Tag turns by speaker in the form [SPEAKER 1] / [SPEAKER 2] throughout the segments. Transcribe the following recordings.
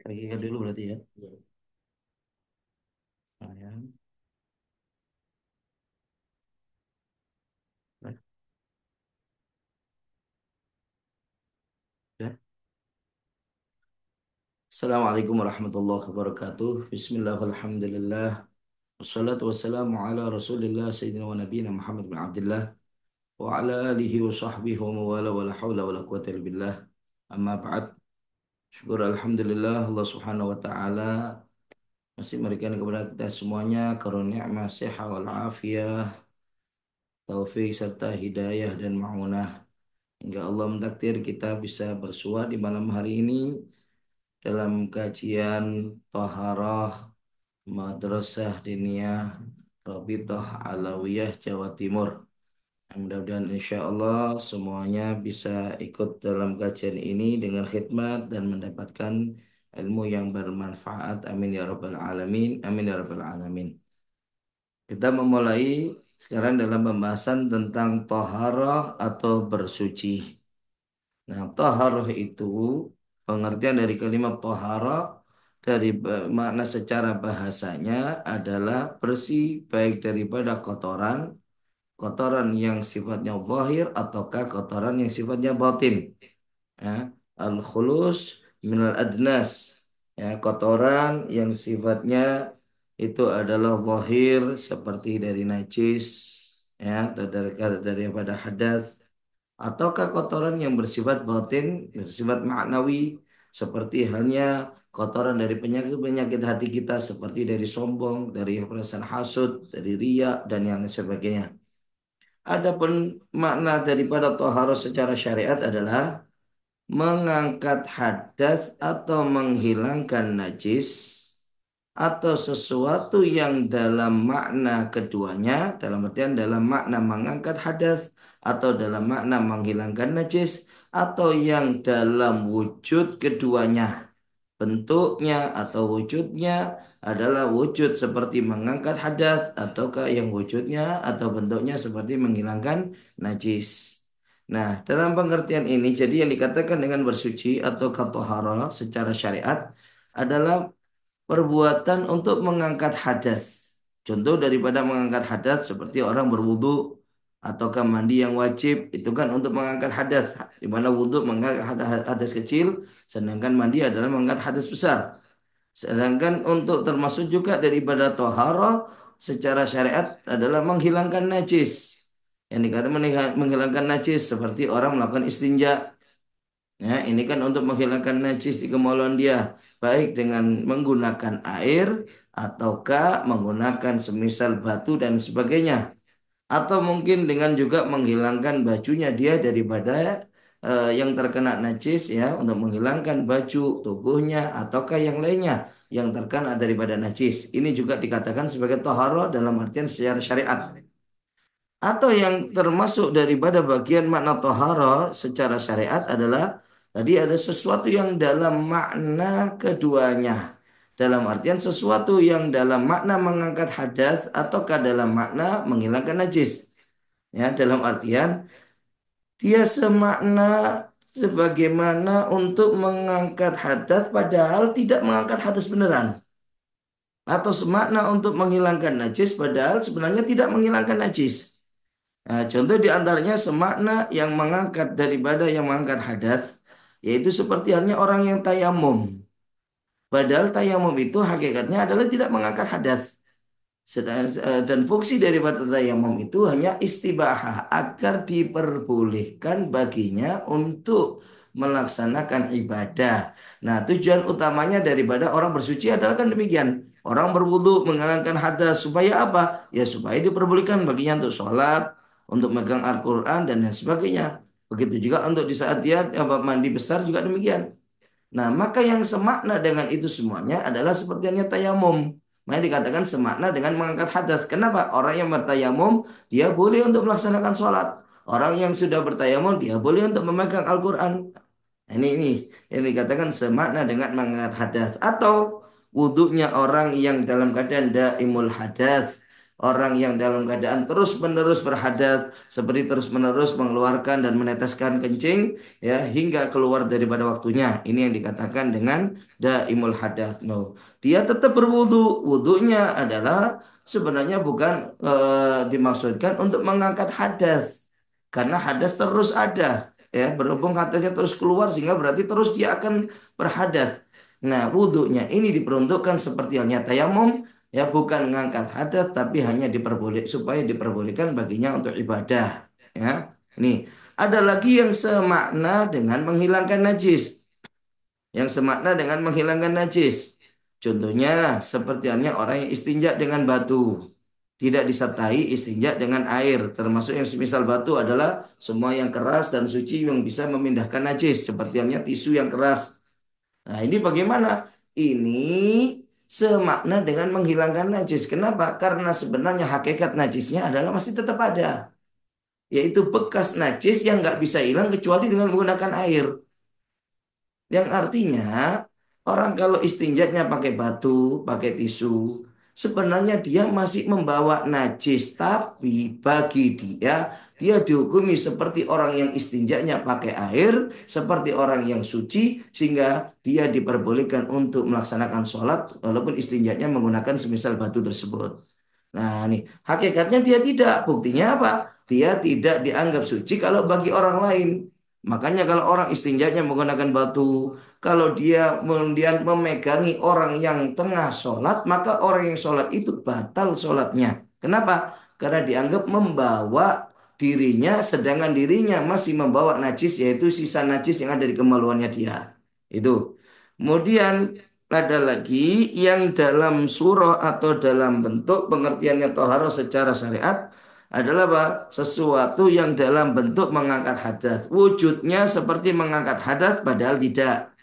[SPEAKER 1] Bagikan dulu berarti ya. Nah, ya. Nah, ya. Assalamualaikum warahmatullahi wabarakatuh. Bismillahirrahmanirrahim. Wassalatu wassalamu ala rasulillah Sayyidina wa nabiyina Muhammad bin Abdullah wa ala alihi wa sahbihi wa mawala wa la hawla wa la quwata illa billah. Amma ba'd. Syukur alhamdulillah Allah Subhanahu wa taala masih memberikan kepada kita semuanya karunia sehat wal afiyah, taufik serta hidayah dan ma'unah hingga Allah mentakdir kita bisa bersua di malam hari ini dalam kajian Toharoh Madrasah Diniyah Rabithah Alawiyah Jawa Timur. Mudah-mudahan insya Allah semuanya bisa ikut dalam kajian ini dengan khidmat dan mendapatkan ilmu yang bermanfaat. Amin ya rabbal alamin. Amin ya rabbal alamin. Kita memulai sekarang dalam pembahasan tentang toharoh atau bersuci. Nah, taharah itu pengertian dari kalimat taharah dari makna secara bahasanya adalah bersih baik daripada kotoran, kotoran yang sifatnya zahir ataukah kotoran yang sifatnya batin. Ya, al-khulus minal adnas. Ya, kotoran yang sifatnya itu adalah zahir seperti dari najis, ya, atau daripada hadas ataukah kotoran yang bersifat batin, bersifat maknawi, seperti halnya kotoran dari penyakit-penyakit hati kita, seperti dari sombong, dari perasaan hasud, dari riya, dan yang lain sebagainya. Adapun makna daripada toharoh secara syariat adalah mengangkat hadas atau menghilangkan najis atau sesuatu yang dalam makna keduanya, dalam artian dalam makna mengangkat hadas atau dalam makna menghilangkan najis atau yang dalam wujud keduanya, bentuknya atau wujudnya adalah wujud seperti mengangkat hadas ataukah yang wujudnya atau bentuknya seperti menghilangkan najis. Nah, dalam pengertian ini jadi yang dikatakan dengan bersuci atau katohara secara syariat adalah perbuatan untuk mengangkat hadas. Contoh daripada mengangkat hadas seperti orang berwudu ataukah mandi yang wajib itu kan untuk mengangkat hadas. Di mana wudu mengangkat hadas kecil, sedangkan mandi adalah mengangkat hadas besar. Sedangkan untuk termasuk juga daripada toharoh secara syariat adalah menghilangkan najis. Yang dikatakan menghilangkan najis seperti orang melakukan istinja. Ya, ini kan untuk menghilangkan najis di kemaluan dia, baik dengan menggunakan air ataukah menggunakan semisal batu dan sebagainya, atau mungkin dengan juga menghilangkan bajunya dia daripada yang terkena najis ya, untuk menghilangkan baju tubuhnya ataukah yang lainnya yang terkena daripada najis. Ini juga dikatakan sebagai toharo dalam artian secara syariat. Atau yang termasuk daripada bagian makna tohara secara syariat adalah tadi ada sesuatu yang dalam makna keduanya. Dalam artian sesuatu yang dalam makna mengangkat hadas ataukah dalam makna menghilangkan najis. Ya, dalam artian dia semakna sebagaimana untuk mengangkat hadas padahal tidak mengangkat hadas beneran. Atau semakna untuk menghilangkan najis padahal sebenarnya tidak menghilangkan najis. Nah, contoh di antaranya semakna yang mengangkat daripada yang mengangkat hadas, yaitu seperti halnya orang yang tayamum. Padahal tayamum itu hakikatnya adalah tidak mengangkat hadas. Dan fungsi daripada tayamum itu hanya istibahah agar diperbolehkan baginya untuk melaksanakan ibadah. Nah, tujuan utamanya daripada orang bersuci adalah kan demikian. Orang berwudu menghilangkan hadas supaya apa? Ya supaya diperbolehkan baginya untuk sholat, untuk megang Al-Quran dan lain sebagainya. Begitu juga untuk di saat dia mandi besar juga demikian. Nah, maka yang semakna dengan itu semuanya adalah seperti yang tayamum. Makanya dikatakan semakna dengan mengangkat hadas. Kenapa? Orang yang bertayamum, dia boleh untuk melaksanakan sholat. Orang yang sudah bertayamum, dia boleh untuk memegang Al-Quran. Nah, ini yang dikatakan semakna dengan mengangkat hadas. Atau wudhunya orang yang dalam keadaan daimul hadas. Orang yang dalam keadaan terus-menerus berhadas seperti terus-menerus mengeluarkan dan meneteskan kencing ya hingga keluar daripada waktunya. Ini yang dikatakan dengan daimul hadas. No. Dia tetap berwudu. Wudunya adalah sebenarnya bukan dimaksudkan untuk mengangkat hadas. Karena hadas terus ada ya berhubung hadasnya terus keluar sehingga berarti terus dia akan berhadas. Nah, wudhunya ini diperuntukkan seperti halnya tayamum ya bukan mengangkat hadas tapi hanya supaya diperbolehkan baginya untuk ibadah ya. Ini ada lagi yang semakna dengan menghilangkan najis. Yang semakna dengan menghilangkan najis. Contohnya seperti halnya orang yang istinja dengan batu. Tidak disertai istinja dengan air. Termasuk yang semisal batu adalah semua yang keras dan suci yang bisa memindahkan najis. Seperti halnya tisu yang keras. Nah, ini bagaimana? Ini semakna dengan menghilangkan najis. Kenapa? Karena sebenarnya hakikat najisnya adalah masih tetap ada. Yaitu bekas najis yang nggak bisa hilang kecuali dengan menggunakan air. Yang artinya orang kalau istinjanya pakai batu, pakai tisu, sebenarnya dia masih membawa najis. Tapi bagi dia dihukumi seperti orang yang istinjanya pakai air, seperti orang yang suci, sehingga dia diperbolehkan untuk melaksanakan sholat walaupun istinjanya menggunakan semisal batu tersebut. Nah, nih hakikatnya dia tidak. Buktinya apa? Dia tidak dianggap suci kalau bagi orang lain. Makanya kalau orang istinjanya menggunakan batu, kalau dia kemudian memegangi orang yang tengah sholat, maka orang yang sholat itu batal sholatnya. Kenapa? Karena dianggap membawa dirinya, sedangkan dirinya masih membawa najis, yaitu sisa najis yang ada di kemaluannya dia. Itu. Kemudian ada lagi yang dalam surah atau dalam bentuk pengertiannya toharoh secara syariat adalah apa? Sesuatu yang dalam bentuk mengangkat hadas. Wujudnya seperti mengangkat hadas padahal tidak.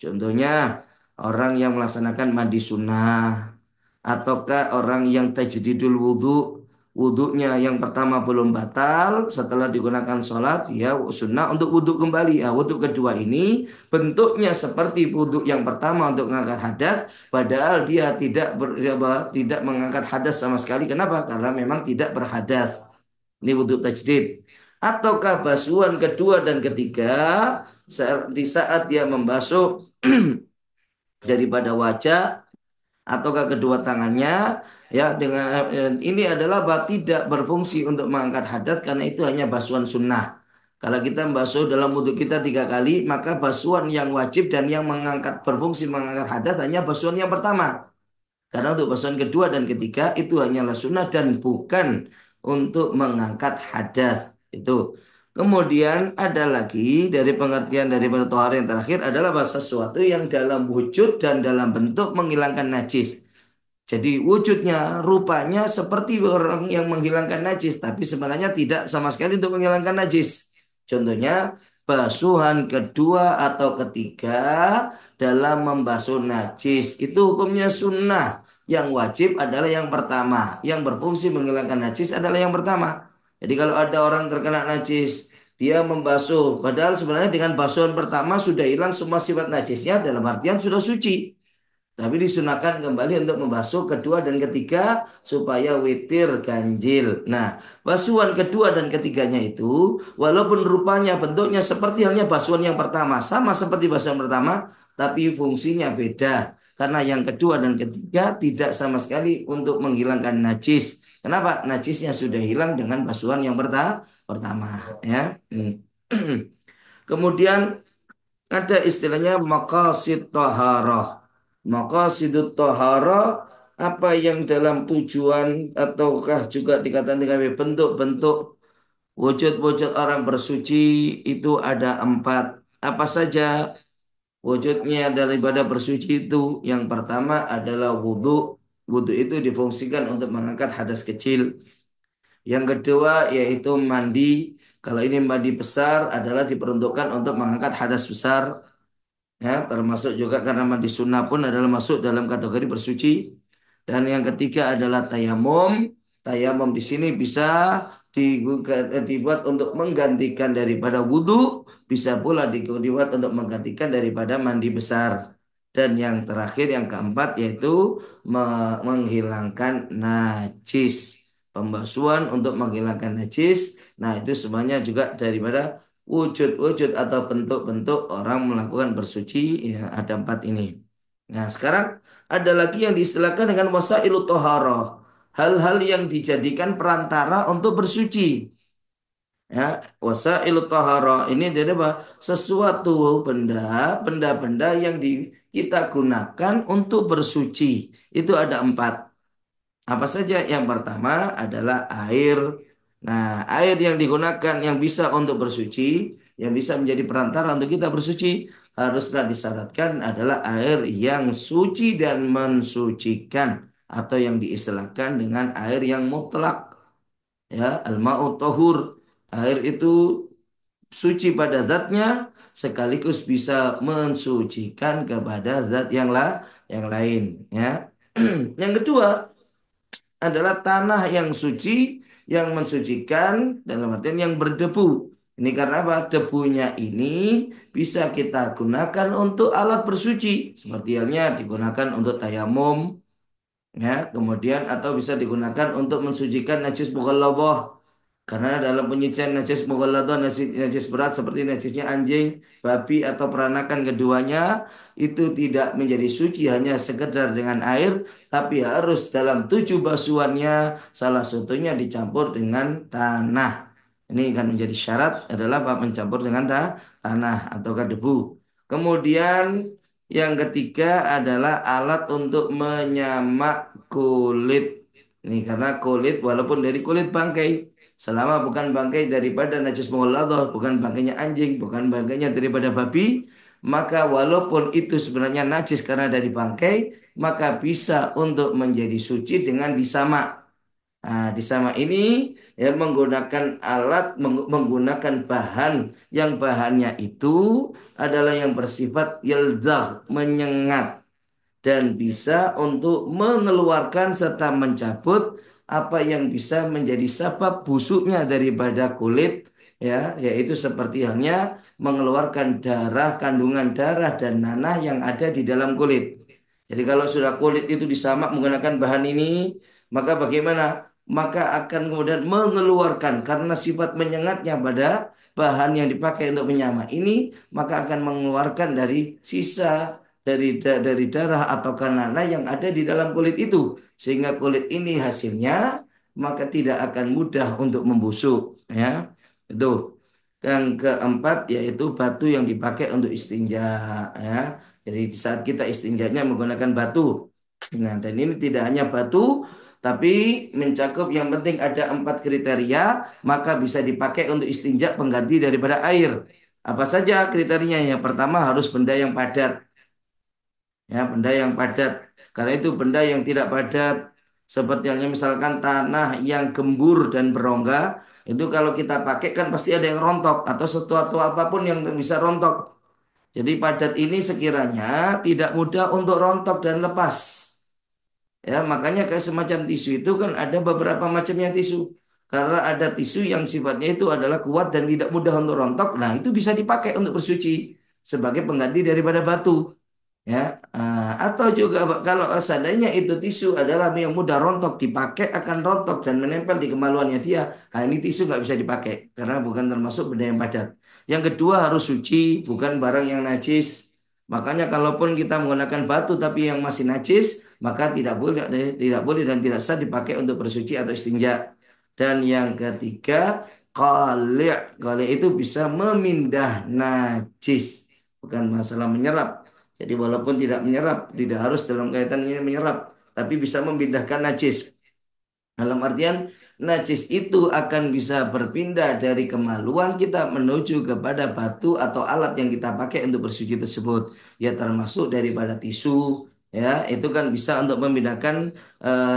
[SPEAKER 1] Contohnya orang yang melaksanakan mandi sunnah ataukah orang yang tajdidul wudhu, wudhunya yang pertama belum batal setelah digunakan sholat ya sunnah untuk wudhu kembali. Wudhu kedua ini bentuknya seperti wudhu yang pertama untuk mengangkat hadas padahal dia tidak mengangkat hadas sama sekali. Kenapa? Karena memang tidak berhadas. Ini wudhu tajdid. Ataukah basuhan kedua dan ketiga di saat dia membasuh daripada wajah ataukah kedua tangannya ya dengan ini adalah tidak berfungsi untuk mengangkat hadas karena itu hanya basuhan sunnah. Kalau kita membasuh dalam wudhu kita 3 kali, maka basuhan yang wajib dan yang mengangkat berfungsi mengangkat hadas hanya basuhan yang pertama. Karena untuk basuhan kedua dan ketiga itu hanyalah sunnah dan bukan untuk mengangkat hadas. Itu. Kemudian ada lagi dari pengertian dari tohar yang terakhir adalah bahasa sesuatu yang dalam wujud dan dalam bentuk menghilangkan najis. Jadi wujudnya, rupanya seperti orang yang menghilangkan najis, tapi sebenarnya tidak sama sekali untuk menghilangkan najis. Contohnya, basuhan kedua atau ketiga dalam membasuh najis. Itu hukumnya sunnah. Yang wajib adalah yang pertama. Yang berfungsi menghilangkan najis adalah yang pertama. Jadi kalau ada orang terkena najis, dia membasuh. Padahal sebenarnya dengan basuhan pertama sudah hilang semua sifat najisnya dalam artian sudah suci. Tapi disunahkan kembali untuk membasuh kedua dan ketiga supaya witir ganjil. Nah, basuhan kedua dan ketiganya itu walaupun rupanya bentuknya seperti halnya basuhan yang pertama, sama seperti basuhan pertama, tapi fungsinya beda. Karena yang kedua dan ketiga tidak sama sekali untuk menghilangkan najis. Kenapa? Najisnya sudah hilang dengan basuhan yang pertama, ya. Kemudian ada istilahnya maqasid taharah. Maqasidut taharah apa yang dalam tujuan ataukah juga dikatakan dengan bentuk-bentuk wujud-wujud orang bersuci itu ada 4. Apa saja wujudnya daripada bersuci itu? Yang pertama adalah wudhu. Wudhu itu difungsikan untuk mengangkat hadas kecil. Yang kedua yaitu mandi. Kalau ini mandi besar adalah diperuntukkan untuk mengangkat hadas besar. Ya, termasuk juga karena mandi sunnah pun adalah masuk dalam kategori bersuci. Dan yang ketiga adalah tayamum. Tayamum di sini bisa dibuat untuk menggantikan daripada wudhu, bisa pula dibuat untuk menggantikan daripada mandi besar. Dan yang terakhir, yang keempat yaitu menghilangkan najis. pembasuhan untuk menghilangkan najis. Nah, itu semuanya juga daripada wujud-wujud atau bentuk-bentuk orang melakukan bersuci. Ya, ada empat ini. Nah, sekarang ada lagi yang diistilahkan dengan wasailut toharoh. Hal-hal yang dijadikan perantara untuk bersuci. Ya, wasailut toharoh ini dari apa? Sesuatu benda-benda yang kita gunakan untuk bersuci. Itu ada empat. Apa saja? Yang pertama adalah air. Nah, air yang digunakan yang bisa untuk bersuci, yang bisa menjadi perantara untuk kita bersuci, haruslah disyaratkan adalah air yang suci dan mensucikan atau yang diistilahkan dengan air yang mutlak. Ya, al-ma'u tahur. Air itu suci pada zatnya sekaligus bisa mensucikan kepada zat yang lain. Ya. Yang kedua adalah tanah yang suci yang mensucikan dalam artian yang berdebu. Ini karena apa? Debunya ini bisa kita gunakan untuk alat bersuci. Seperti halnya digunakan untuk tayamum, ya, kemudian atau bisa digunakan untuk mensucikan najis mughalladhah. Karena dalam penyucian najis mughalladhah, najis berat seperti najisnya anjing, babi atau peranakan keduanya itu tidak menjadi suci hanya sekedar dengan air, tapi harus dalam 7 basuhannya salah satunya dicampur dengan tanah. Ini kan menjadi syarat adalah mencampur dengan tanah atau debu. Kemudian yang ketiga adalah alat untuk menyamak kulit. Ini karena kulit walaupun dari kulit bangkai, selama bukan bangkai daripada najis mughalladhah, bukan bangkainya anjing, bukan bangkainya daripada babi, maka walaupun itu sebenarnya najis karena dari bangkai, maka bisa untuk menjadi suci dengan disamak. Nah, di sama ini ya menggunakan alat menggunakan bahan yang bahannya itu adalah yang bersifat yeldah, menyengat dan bisa untuk mengeluarkan serta mencabut apa yang bisa menjadi sebab busuknya daripada kulit, ya, yaitu seperti halnya mengeluarkan darah, kandungan darah dan nanah yang ada di dalam kulit. Jadi kalau sudah kulit itu disamak menggunakan bahan ini, maka bagaimana? Maka akan kemudian mengeluarkan karena sifat menyengatnya pada bahan yang dipakai untuk menyamak ini, maka akan mengeluarkan dari sisa dari darah atau nanah yang ada di dalam kulit itu, sehingga kulit ini hasilnya maka tidak akan mudah untuk membusuk, ya. Itu. Yang keempat yaitu batu yang dipakai untuk istinja, ya. Jadi di saat kita istinjanya menggunakan batu. Nah, dan ini tidak hanya batu, tapi mencakup yang penting ada 4 kriteria, maka bisa dipakai untuk istinja pengganti daripada air. Apa saja kriterianya? Yang pertama harus benda yang padat, ya, benda yang padat. Karena itu benda yang tidak padat, seperti halnya misalkan tanah yang gembur dan berongga, itu kalau kita pakai kan pasti ada yang rontok atau sesuatu apapun yang bisa rontok. Jadi padat ini sekiranya tidak mudah untuk rontok dan lepas. Ya, makanya kayak semacam tisu itu kan ada beberapa macamnya tisu. Karena ada tisu yang sifatnya itu adalah kuat dan tidak mudah untuk rontok. Nah, itu bisa dipakai untuk bersuci sebagai pengganti daripada batu. Ya, atau juga kalau seandainya itu tisu adalah yang mudah rontok, dipakai akan rontok dan menempel di kemaluannya dia. Nah, ini tisu nggak bisa dipakai karena bukan termasuk benda yang padat. Yang kedua harus suci, bukan barang yang najis. Makanya kalaupun kita menggunakan batu tapi yang masih najis, maka tidak boleh dan tidak sah dipakai untuk bersuci atau istinja. Dan yang ketiga, qali' itu bisa memindah najis, bukan masalah menyerap. Jadi walaupun tidak menyerap, tidak harus dalam kaitan ini menyerap, tapi bisa memindahkan najis. Dalam artian najis itu akan bisa berpindah dari kemaluan kita menuju kepada batu atau alat yang kita pakai untuk bersuci tersebut. Ya termasuk daripada tisu, ya itu kan bisa untuk memindahkan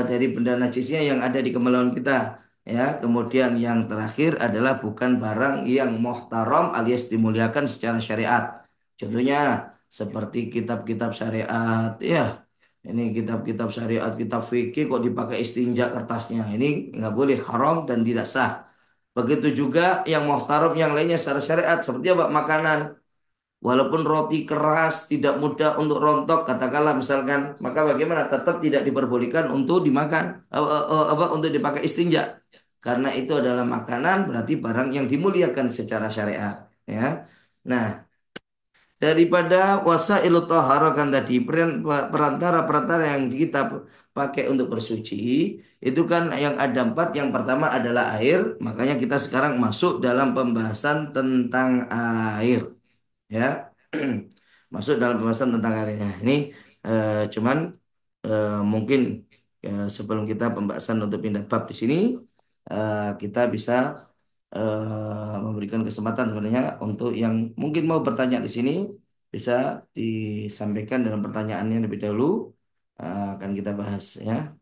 [SPEAKER 1] dari benda najisnya yang ada di kemaluan kita. Ya, kemudian yang terakhir adalah bukan barang yang muhtaram alias dimuliakan secara syariat. Contohnya seperti kitab-kitab syariat, ya. Ini kitab-kitab syariat, kitab fikih kok dipakai istinja kertasnya. Ini nggak boleh, haram dan tidak sah. Begitu juga yang muhtaram yang lainnya secara syariat seperti apa? Makanan. Walaupun roti keras tidak mudah untuk rontok, katakanlah misalkan, maka bagaimana? Tetap tidak diperbolehkan untuk dimakan, apa untuk dipakai istinja. Karena itu adalah makanan, berarti barang yang dimuliakan secara syariat. Ya. Nah, daripada wasailut thaharah kan tadi perantara-perantara yang kita pakai untuk bersuci itu kan yang ada empat. Yang pertama adalah air, makanya kita sekarang masuk dalam pembahasan tentang air, ya. Masuk dalam pembahasan tentang airnya ini, cuman mungkin sebelum kita pembahasan untuk pindah bab di sini, kita bisa memberikan kesempatan sebenarnya untuk yang mungkin mau bertanya di sini bisa disampaikan dalam pertanyaannya lebih dahulu. Akan kita bahas, ya.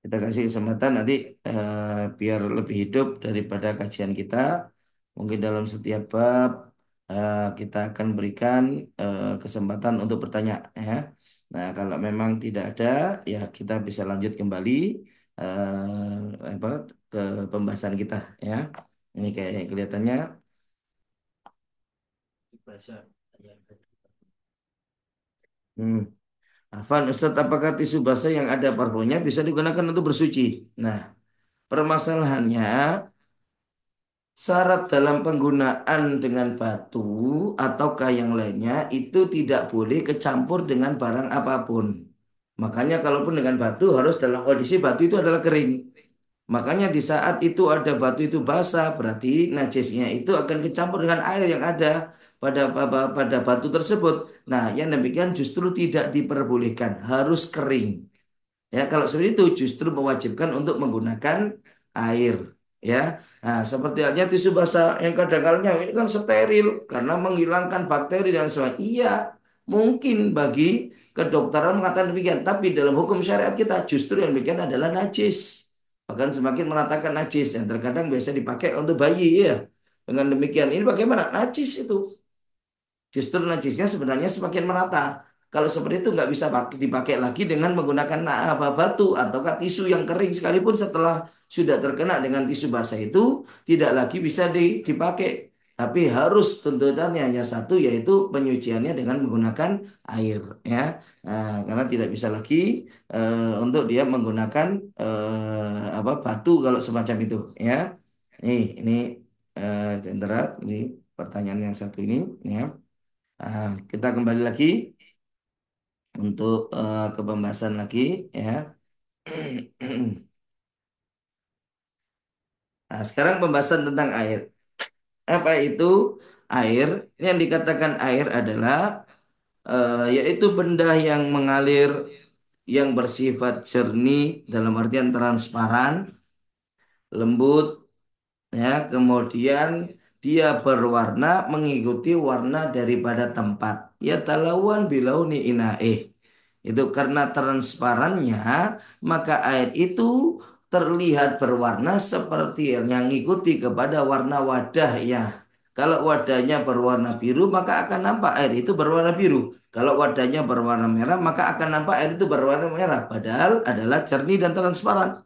[SPEAKER 1] Kita kasih kesempatan nanti biar lebih hidup daripada kajian kita. Mungkin dalam setiap bab kita akan berikan kesempatan untuk bertanya, ya. Nah, kalau memang tidak ada, ya kita bisa lanjut kembali apa ke pembahasan kita, ya. Ini kayak kelihatannya. Hmm. Afan Ustaz, apakah tisu basah yang ada parfumnya bisa digunakan untuk bersuci? Nah, permasalahannya, syarat dalam penggunaan dengan batu ataukah yang lainnya itu tidak boleh kecampur dengan barang apapun. Makanya kalaupun dengan batu harus dalam kondisi batu itu adalah kering. Makanya di saat itu ada batu itu basah, berarti najisnya itu akan kecampur dengan air yang ada pada batu tersebut. Nah, yang demikian justru tidak diperbolehkan, harus kering. Ya, kalau seperti itu justru mewajibkan untuk menggunakan air. Ya, nah, seperti halnya tisu basah yang kadang-kadang ini kan steril karena menghilangkan bakteri dan sebagainya. Iya, mungkin bagi kedokteran mengatakan demikian, tapi dalam hukum syariat kita justru yang demikian adalah najis. Bahkan semakin meratakan najis yang terkadang biasa dipakai untuk bayi, ya. Dengan demikian ini bagaimana? Najis itu. Justru najisnya sebenarnya semakin merata. Kalau seperti itu nggak bisa dipakai lagi dengan menggunakan apa batu atau tisu yang kering, sekalipun setelah sudah terkena dengan tisu basah itu tidak lagi bisa dipakai. Tapi harus tuntutannya hanya satu, yaitu penyuciannya dengan menggunakan air, ya. Nah, karena tidak bisa lagi untuk dia menggunakan apa batu kalau semacam itu, ya. Ini Dendra, ini pertanyaan yang satu ini, ya. Kita kembali lagi untuk ke pembahasan lagi, ya. Nah, sekarang pembahasan tentang air. Apa itu air? Yang dikatakan air adalah yaitu benda yang mengalir, yang bersifat jernih dalam artian transparan, lembut, ya, kemudian dia berwarna mengikuti warna daripada tempat, ya, talawan bilauni inaih. Itu karena transparannya maka air itu terlihat berwarna seperti yang mengikuti kepada warna wadahnya. Kalau wadahnya berwarna biru maka akan nampak air itu berwarna biru. Kalau wadahnya berwarna merah maka akan nampak air itu berwarna merah, padahal adalah jernih dan transparan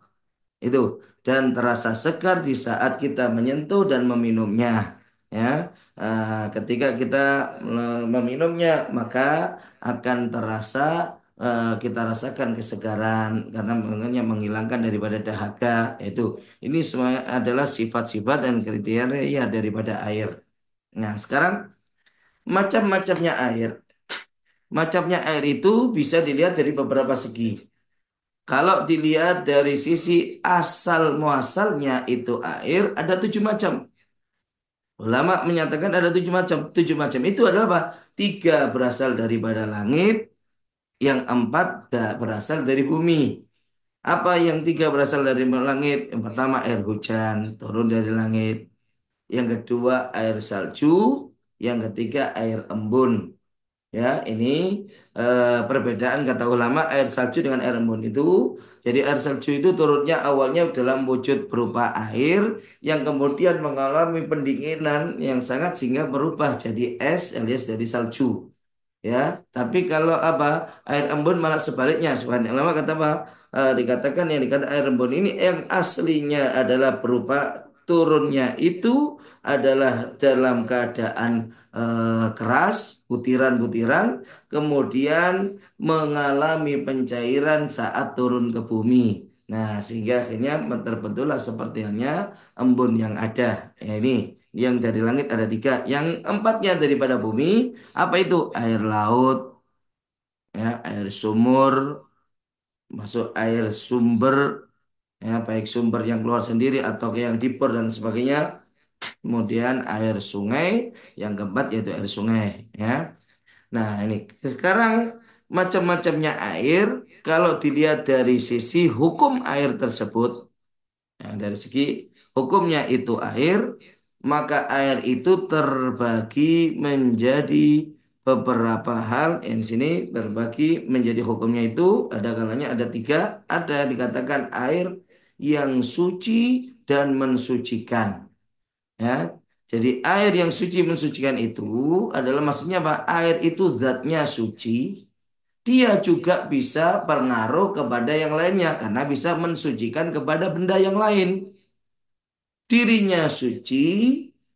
[SPEAKER 1] itu, dan terasa segar di saat kita menyentuh dan meminumnya, ya. Ketika kita meminumnya maka akan terasa, kita rasakan kesegaran karena menghilangkan daripada dahaga. Itu ini semua adalah sifat-sifat dan kriteria daripada air. Nah, sekarang macam-macamnya air. Macamnya air itu bisa dilihat dari beberapa segi. Kalau dilihat dari sisi asal muasalnya itu air ada 7 macam. Ulama menyatakan ada 7 macam. 7 macam itu adalah apa? 3 berasal daripada langit, yang 4 berasal dari bumi. Apa yang 3 berasal dari langit? Yang pertama air hujan turun dari langit. Yang kedua air salju. Yang ketiga air embun. Ya, ini perbedaan kata ulama air salju dengan air embun itu. Jadi air salju itu turunnya awalnya dalam wujud berupa air yang kemudian mengalami pendinginan yang sangat sehingga berubah jadi es alias jadi salju. ya. Tapi kalau apa air embun malah sebaliknya. Subhanallah ulama kata apa? Dikatakan yang dikatakan air embun ini yang aslinya adalah berupa turunnya itu adalah dalam keadaan keras, butiran-butiran, kemudian mengalami pencairan saat turun ke bumi. Nah, sehingga akhirnya terbentuklah seperti halnya embun yang ada. Ya, ini yang dari langit ada tiga, yang empatnya daripada bumi. Apa itu? Air laut, ya, air sumur, masuk air sumber, ya, baik sumber yang keluar sendiri atau yang dibor dan sebagainya. Kemudian air sungai, yang keempat yaitu air sungai, ya. Nah, ini sekarang macam-macamnya air kalau dilihat dari sisi hukum air tersebut. Nah, dari segi hukumnya itu air, maka air itu terbagi menjadi beberapa hal. Yang di sini terbagi menjadi hukumnya itu ada kalanya ada tiga. Ada dikatakan air yang suci dan mensucikan. Ya, jadi air yang suci mensucikan itu adalah maksudnya apa? Air itu zatnya suci. Dia juga bisa pengaruh kepada yang lainnya karena bisa mensucikan kepada benda yang lain. Dirinya suci,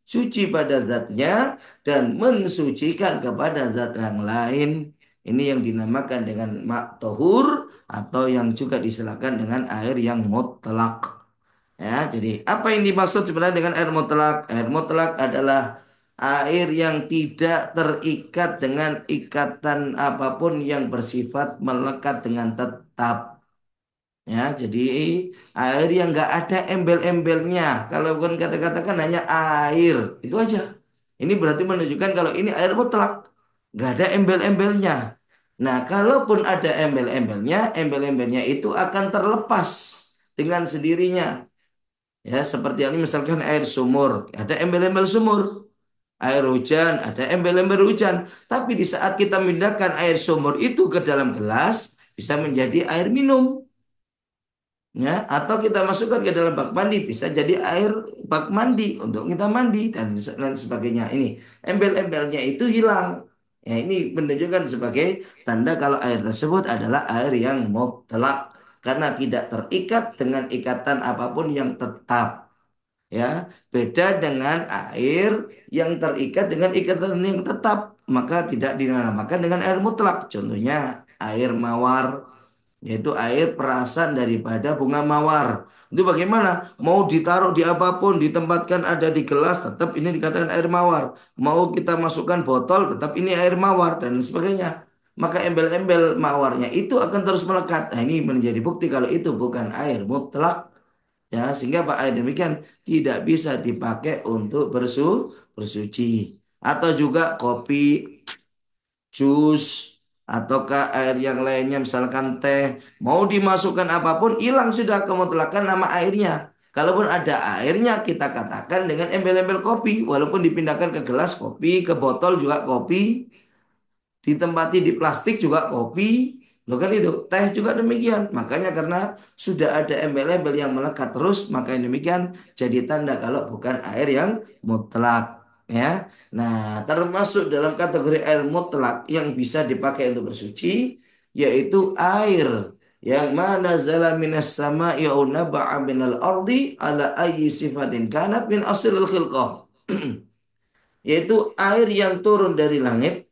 [SPEAKER 1] suci pada zatnya, dan mensucikan kepada zat yang lain. Ini yang dinamakan dengan mak tohur atau yang juga disilakan dengan air yang mutlak. Ya, jadi apa yang dimaksud sebenarnya dengan air mutlak? Air mutlak adalah air yang tidak terikat dengan ikatan apapun yang bersifat melekat dengan tetap. Ya, jadi air yang nggak ada embel-embelnya. Kalau bukan kata-katakan hanya air, itu aja. Ini berarti menunjukkan kalau ini air mutlak, nggak ada embel-embelnya. Nah, kalaupun ada embel-embelnya, embel-embelnya itu akan terlepas dengan sendirinya. Ya, seperti ini misalkan air sumur, ada embel-embel sumur. Air hujan, ada embel-embel hujan. Tapi di saat kita memindahkan air sumur itu ke dalam gelas, bisa menjadi air minum. Ya, atau kita masukkan ke dalam bak mandi bisa jadi air bak mandi untuk kita mandi dan lain sebagainya. Ini embel-embelnya itu hilang. Ya, ini menunjukkan sebagai tanda kalau air tersebut adalah air yang mutlak karena tidak terikat dengan ikatan apapun yang tetap. Ya, beda dengan air yang terikat dengan ikatan yang tetap, maka tidak dinamakan dengan air mutlak. Contohnya air mawar, yaitu air perasan daripada bunga mawar. Itu bagaimana? Mau ditaruh di apapun, ditempatkan ada di gelas, tetap ini dikatakan air mawar. Mau kita masukkan botol, tetap ini air mawar dan sebagainya. Maka embel-embel mawarnya itu akan terus melekat. Nah, ini menjadi bukti kalau itu bukan air mutlak. Ya, sehingga Pak air demikian tidak bisa dipakai untuk bersuci. Atau juga kopi, jus, ataukah air yang lainnya misalkan teh, mau dimasukkan apapun hilang sudah kemutlakan nama airnya. Kalaupun ada airnya kita katakan dengan embel-embel kopi walaupun dipindahkan ke gelas kopi, ke botol juga kopi, ditempati di plastik juga kopi. Loh kan itu, teh juga demikian. Makanya karena sudah ada embel-embel yang melekat terus, maka yang demikian jadi tanda kalau bukan air yang mutlak. Ya, nah termasuk dalam kategori air mutlak yang bisa dipakai untuk bersuci, yaitu air yang mana zala minas sama au naba'a minal ardi ala ayyi sifatin kanat min asilil khilqah. Yaitu air yang turun dari langit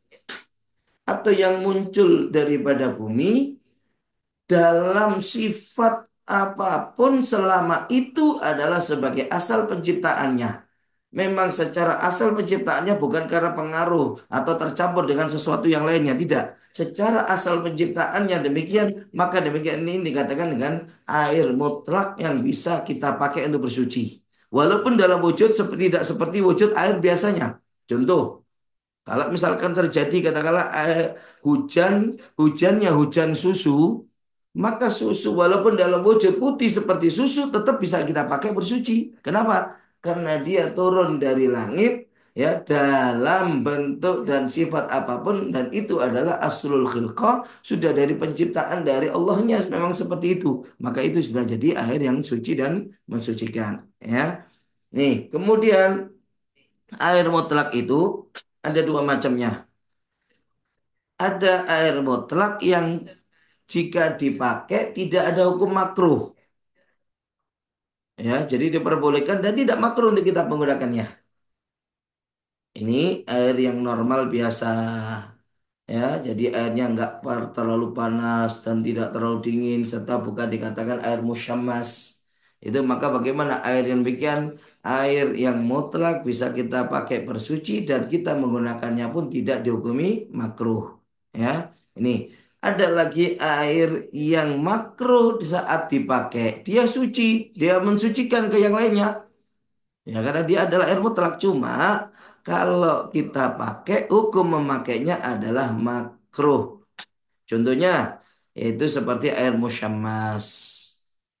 [SPEAKER 1] atau yang muncul daripada bumi dalam sifat apapun selama itu adalah sebagai asal penciptaannya. Memang secara asal penciptaannya bukan karena pengaruh atau tercampur dengan sesuatu yang lainnya, tidak. Secara asal penciptaannya demikian, maka demikian ini dikatakan dengan air mutlak yang bisa kita pakai untuk bersuci. Walaupun dalam wujud seperti tidak seperti wujud air biasanya. Contoh, kalau misalkan terjadi katakanlah hujan, hujannya hujan susu, maka susu walaupun dalam wujud putih seperti susu tetap bisa kita pakai bersuci. Kenapa? Karena dia turun dari langit ya dalam bentuk dan sifat apapun dan itu adalah aslul khilqah sudah dari penciptaan dari Allahnya memang seperti itu. Maka itu sudah jadi air yang suci dan mensucikan ya. Nih, kemudian air mutlak itu ada dua macamnya. Ada air mutlak yang jika dipakai tidak ada hukum makruh. Ya, jadi diperbolehkan dan tidak makruh untuk kita menggunakannya. Ini air yang normal biasa. Ya, jadi airnya nggak terlalu panas dan tidak terlalu dingin serta bukan dikatakan air musyammas. Itu maka bagaimana air yang demikian air yang mutlak bisa kita pakai bersuci dan kita menggunakannya pun tidak dihukumi makruh. Ya, ini ada lagi air yang makruh di saat dipakai. Dia suci, dia mensucikan ke yang lainnya. Ya, karena dia adalah air mutlak. Cuma kalau kita pakai, hukum memakainya adalah makruh. Contohnya, yaitu seperti air musyammas.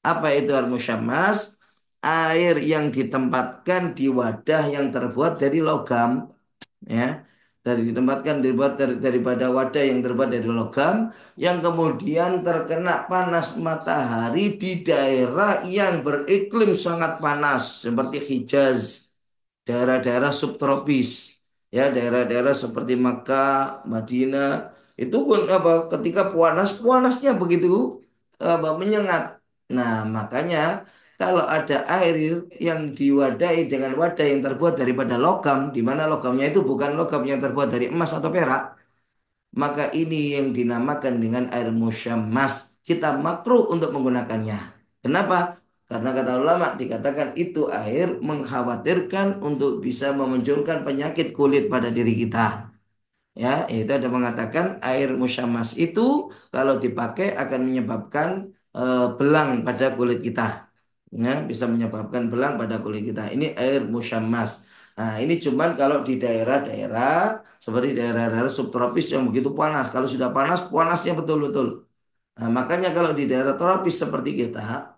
[SPEAKER 1] Apa itu air musyammas? Air yang ditempatkan di wadah yang terbuat dari logam, ya, dari ditempatkan dibuat daripada wadah yang terbuat dari logam yang kemudian terkena panas matahari di daerah yang beriklim sangat panas seperti Hijaz, daerah-daerah subtropis, ya, daerah-daerah seperti Makkah, Madinah, itu pun apa ketika panasnya begitu apa menyengat. Nah, makanya kalau ada air yang diwadahi dengan wadah yang terbuat daripada logam, di mana logamnya itu bukan logam yang terbuat dari emas atau perak, maka ini yang dinamakan dengan air musyammas. Kita makruh untuk menggunakannya. Kenapa? Karena kata ulama dikatakan itu air mengkhawatirkan untuk bisa memunculkan penyakit kulit pada diri kita. Ya, itu ada mengatakan air musyammas itu kalau dipakai akan menyebabkan belang pada kulit kita. Ya, bisa menyebabkan belang pada kulit kita. Ini air musyammas. Nah, ini cuman kalau di daerah-daerah seperti daerah-daerah subtropis yang begitu panas. Kalau sudah panas, panasnya betul-betul. Nah, makanya kalau di daerah tropis seperti kita,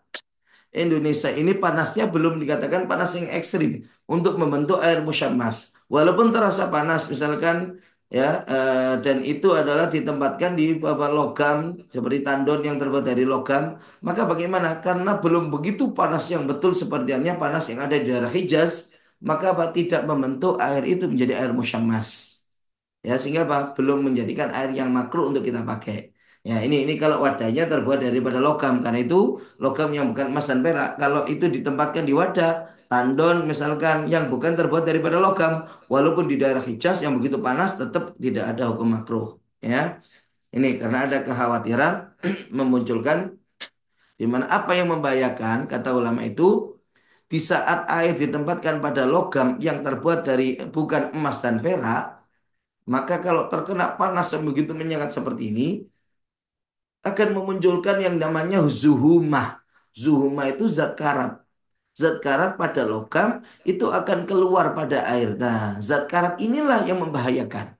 [SPEAKER 1] Indonesia ini panasnya belum dikatakan panas yang ekstrim untuk membentuk air musyammas. Walaupun terasa panas, misalkan ya, dan itu adalah ditempatkan di bawah logam seperti tandon yang terbuat dari logam, maka bagaimana? Karena belum begitu panas yang betul seperti halnya panas yang ada di daerah Hijaz, maka apa tidak membentuk air itu menjadi air musyammas. Ya, sehingga apa? Belum menjadikan air yang makruh untuk kita pakai. Ya, ini kalau wadahnya terbuat daripada logam, karena itu logam yang bukan emas dan perak. Kalau itu ditempatkan di wadah tandon misalkan yang bukan terbuat daripada logam, walaupun di daerah Hijaz yang begitu panas tetap tidak ada hukum makruh. Ya, ini karena ada kekhawatiran memunculkan di mana apa yang membahayakan kata ulama itu di saat air ditempatkan pada logam yang terbuat dari bukan emas dan perak, maka kalau terkena panas yang begitu menyengat seperti ini, akan memunculkan yang namanya zuhumah. Zuhumah itu zat karat. Zat karat pada logam itu akan keluar pada air. Nah, zat karat inilah yang membahayakan.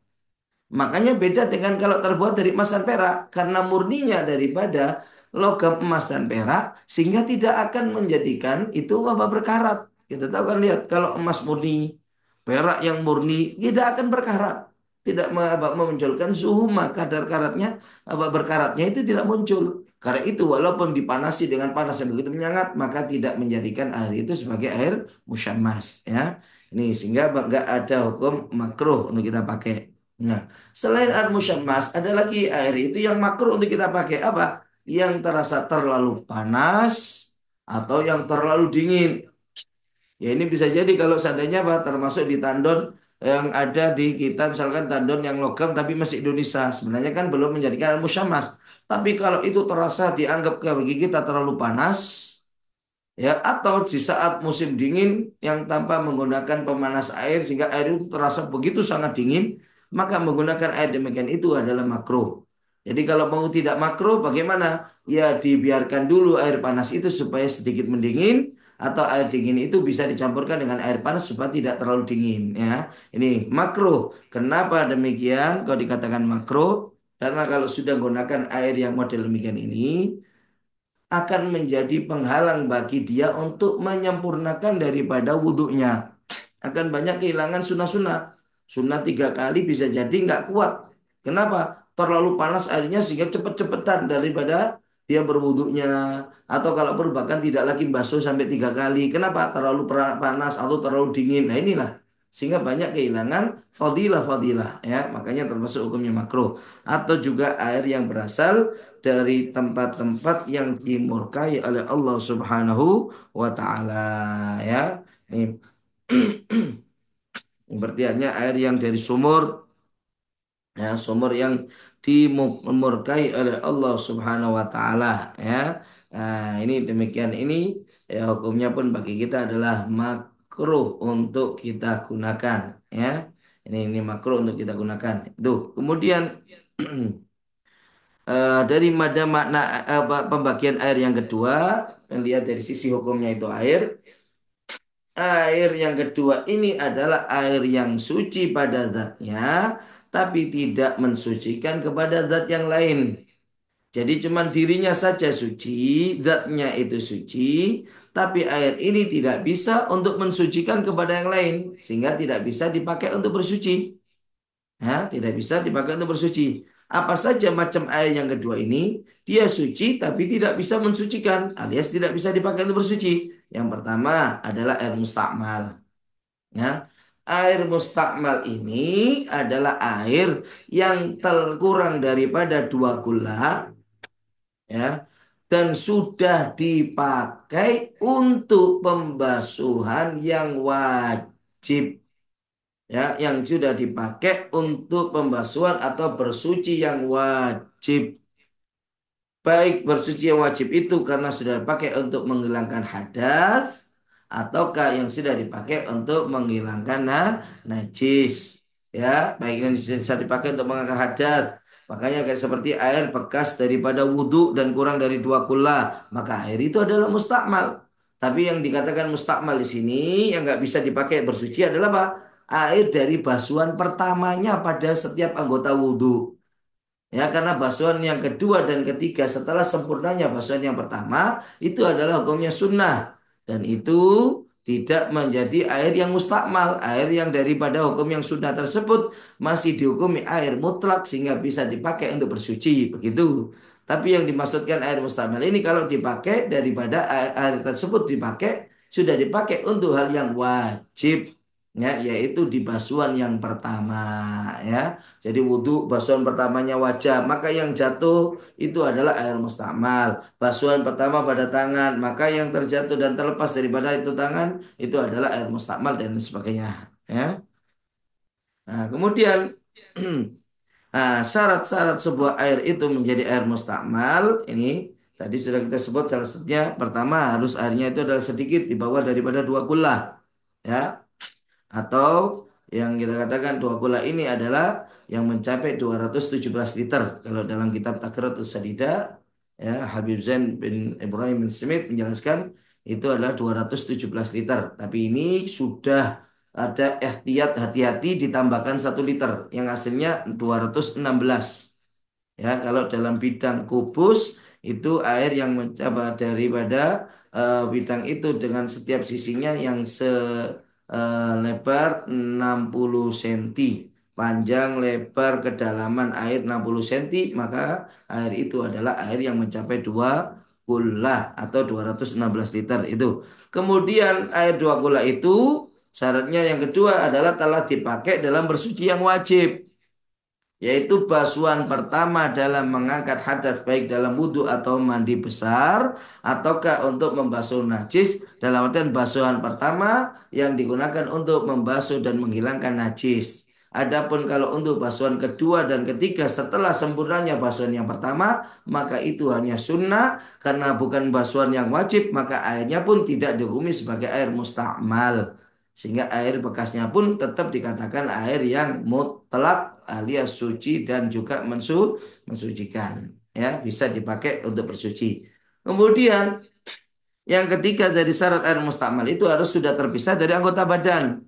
[SPEAKER 1] Makanya beda dengan kalau terbuat dari emas dan perak. Karena murninya daripada logam emas dan perak. Sehingga tidak akan menjadikan itu apa berkarat. Kita tahu kan lihat kalau emas murni, perak yang murni tidak akan berkarat. Tidak memunculkan suhu maka kadar karatnya apa berkaratnya itu tidak muncul. Karena itu walaupun dipanasi dengan panas yang begitu menyengat maka tidak menjadikan air itu sebagai air musyammas ya. Ini sehingga nggak ada hukum makruh untuk kita pakai. Nah, selain air musyammas, ada lagi air itu yang makruh untuk kita pakai apa? Yang terasa terlalu panas atau yang terlalu dingin. Ya ini bisa jadi kalau seandainya apa termasuk di tandon yang ada di kita misalkan tandon yang logam tapi masih Indonesia. Sebenarnya kan belum menjadikan air musyammas. Tapi kalau itu terasa dianggap bagi kita terlalu panas, ya atau di saat musim dingin yang tanpa menggunakan pemanas air sehingga air itu terasa begitu sangat dingin maka menggunakan air demikian itu adalah makruh. Jadi kalau mau tidak makruh bagaimana? Ya dibiarkan dulu air panas itu supaya sedikit mendingin atau air dingin itu bisa dicampurkan dengan air panas supaya tidak terlalu dingin ya. Ini makruh. Kenapa demikian? Kalau dikatakan makruh karena kalau sudah menggunakan air yang model demikian ini akan menjadi penghalang bagi dia untuk menyempurnakan daripada wudhunya. Akan banyak kehilangan sunnah-sunnah. Sunnah 3 kali bisa jadi nggak kuat. Kenapa? Terlalu panas airnya sehingga cepet-cepetan daripada dia berwudhunya. Atau kalau perlu bahkan tidak lagi basuh sampai 3 kali. Kenapa? Terlalu panas atau terlalu dingin. Nah inilah. sehingga banyak kehilangan fadilah-fadilah ya, makanya termasuk hukumnya makruh. Atau juga air yang berasal dari tempat-tempat yang dimurkai oleh Allah Subhanahu wa taala ya. Ini berarti hanya air yang dari sumur ya, sumur yang dimurkai oleh Allah Subhanahu wa taala ya. Nah, ini demikian ini ya, hukumnya pun bagi kita adalah makruh untuk kita gunakan ya. Ini makruh untuk kita gunakan. Itu. Kemudian dari makna pembagian air yang kedua, lihat dari sisi hukumnya itu air. Air yang kedua ini adalah air yang suci pada zatnya, tapi tidak mensucikan kepada zat yang lain. Jadi cuma dirinya saja suci, zatnya itu suci, tapi air ini tidak bisa untuk mensucikan kepada yang lain, sehingga tidak bisa dipakai untuk bersuci. Ya, tidak bisa dipakai untuk bersuci. Apa saja macam air yang kedua ini, dia suci tapi tidak bisa mensucikan, alias tidak bisa dipakai untuk bersuci. Yang pertama adalah air mustakmal. Ya, air mustakmal ini adalah air yang kurang daripada 2 gula ya, dan sudah dipakai untuk pembasuhan yang wajib ya, yang sudah dipakai untuk pembasuhan atau bersuci yang wajib. Baik bersuci yang wajib itu karena sudah dipakai untuk menghilangkan hadas ataukah yang sudah dipakai untuk menghilangkan najis. Ya, baik yang sudah dipakai untuk menghilangkan hadas. Makanya kayak seperti air bekas daripada wudhu dan kurang dari 2 gula, maka air itu adalah mustakmal. Tapi yang dikatakan mustakmal di sini yang nggak bisa dipakai bersuci adalah apa? Air dari basuhan pertamanya pada setiap anggota wudhu. Ya, karena basuhan yang kedua dan ketiga setelah sempurnanya basuhan yang pertama itu adalah hukumnya sunnah dan itu tidak menjadi air yang mustakmal, air yang daripada hukum yang sunnah tersebut masih dihukumi air mutlak sehingga bisa dipakai untuk bersuci begitu. Tapi yang dimaksudkan air mustakmal ini kalau dipakai daripada air tersebut dipakai sudah dipakai untuk hal yang wajib ya, yaitu di basuhan yang pertama ya. Jadi wudhu basuhan pertamanya wajah, maka yang jatuh itu adalah air mustakmal. Basuhan pertama pada tangan, maka yang terjatuh dan terlepas daripada itu tangan itu adalah air mustakmal dan sebagainya. Ya. Nah, kemudian syarat-syarat sebuah air itu menjadi air mustakmal ini tadi sudah kita sebut salah satunya pertama harus airnya itu adalah sedikit di bawah daripada 2 gula. Ya, atau yang kita katakan 2 gula ini adalah yang mencapai 217 liter. Kalau dalam kitab Takratus Sadida, ya, Habib Zain bin Ibrahim bin Smith menjelaskan itu adalah 217 liter. Tapi ini sudah ada ihtiyat hati-hati ditambahkan 1 liter yang hasilnya 216. Ya, kalau dalam bidang kubus itu air yang mencapai daripada bidang itu dengan setiap sisinya yang lebar 60 cm, panjang lebar kedalaman air 60 cm, maka air itu adalah air yang mencapai 2 gula atau 216 liter itu. Kemudian air 2 gula itu syaratnya yang kedua adalah telah dipakai dalam bersuci yang wajib, yaitu basuhan pertama dalam mengangkat hadas baik dalam wudhu atau mandi besar ataukah untuk membasuh najis, dalam artian basuhan pertama yang digunakan untuk membasuh dan menghilangkan najis. Adapun kalau untuk basuhan kedua dan ketiga setelah sempurnanya basuhan yang pertama, maka itu hanya sunnah karena bukan basuhan yang wajib, maka airnya pun tidak dihukumi sebagai air mustakmal. Sehingga air bekasnya pun tetap dikatakan air yang mutlak alias suci dan juga mensucikan. Ya, bisa dipakai untuk bersuci. Kemudian yang ketiga dari syarat air mustakmal itu harus sudah terpisah dari anggota badan.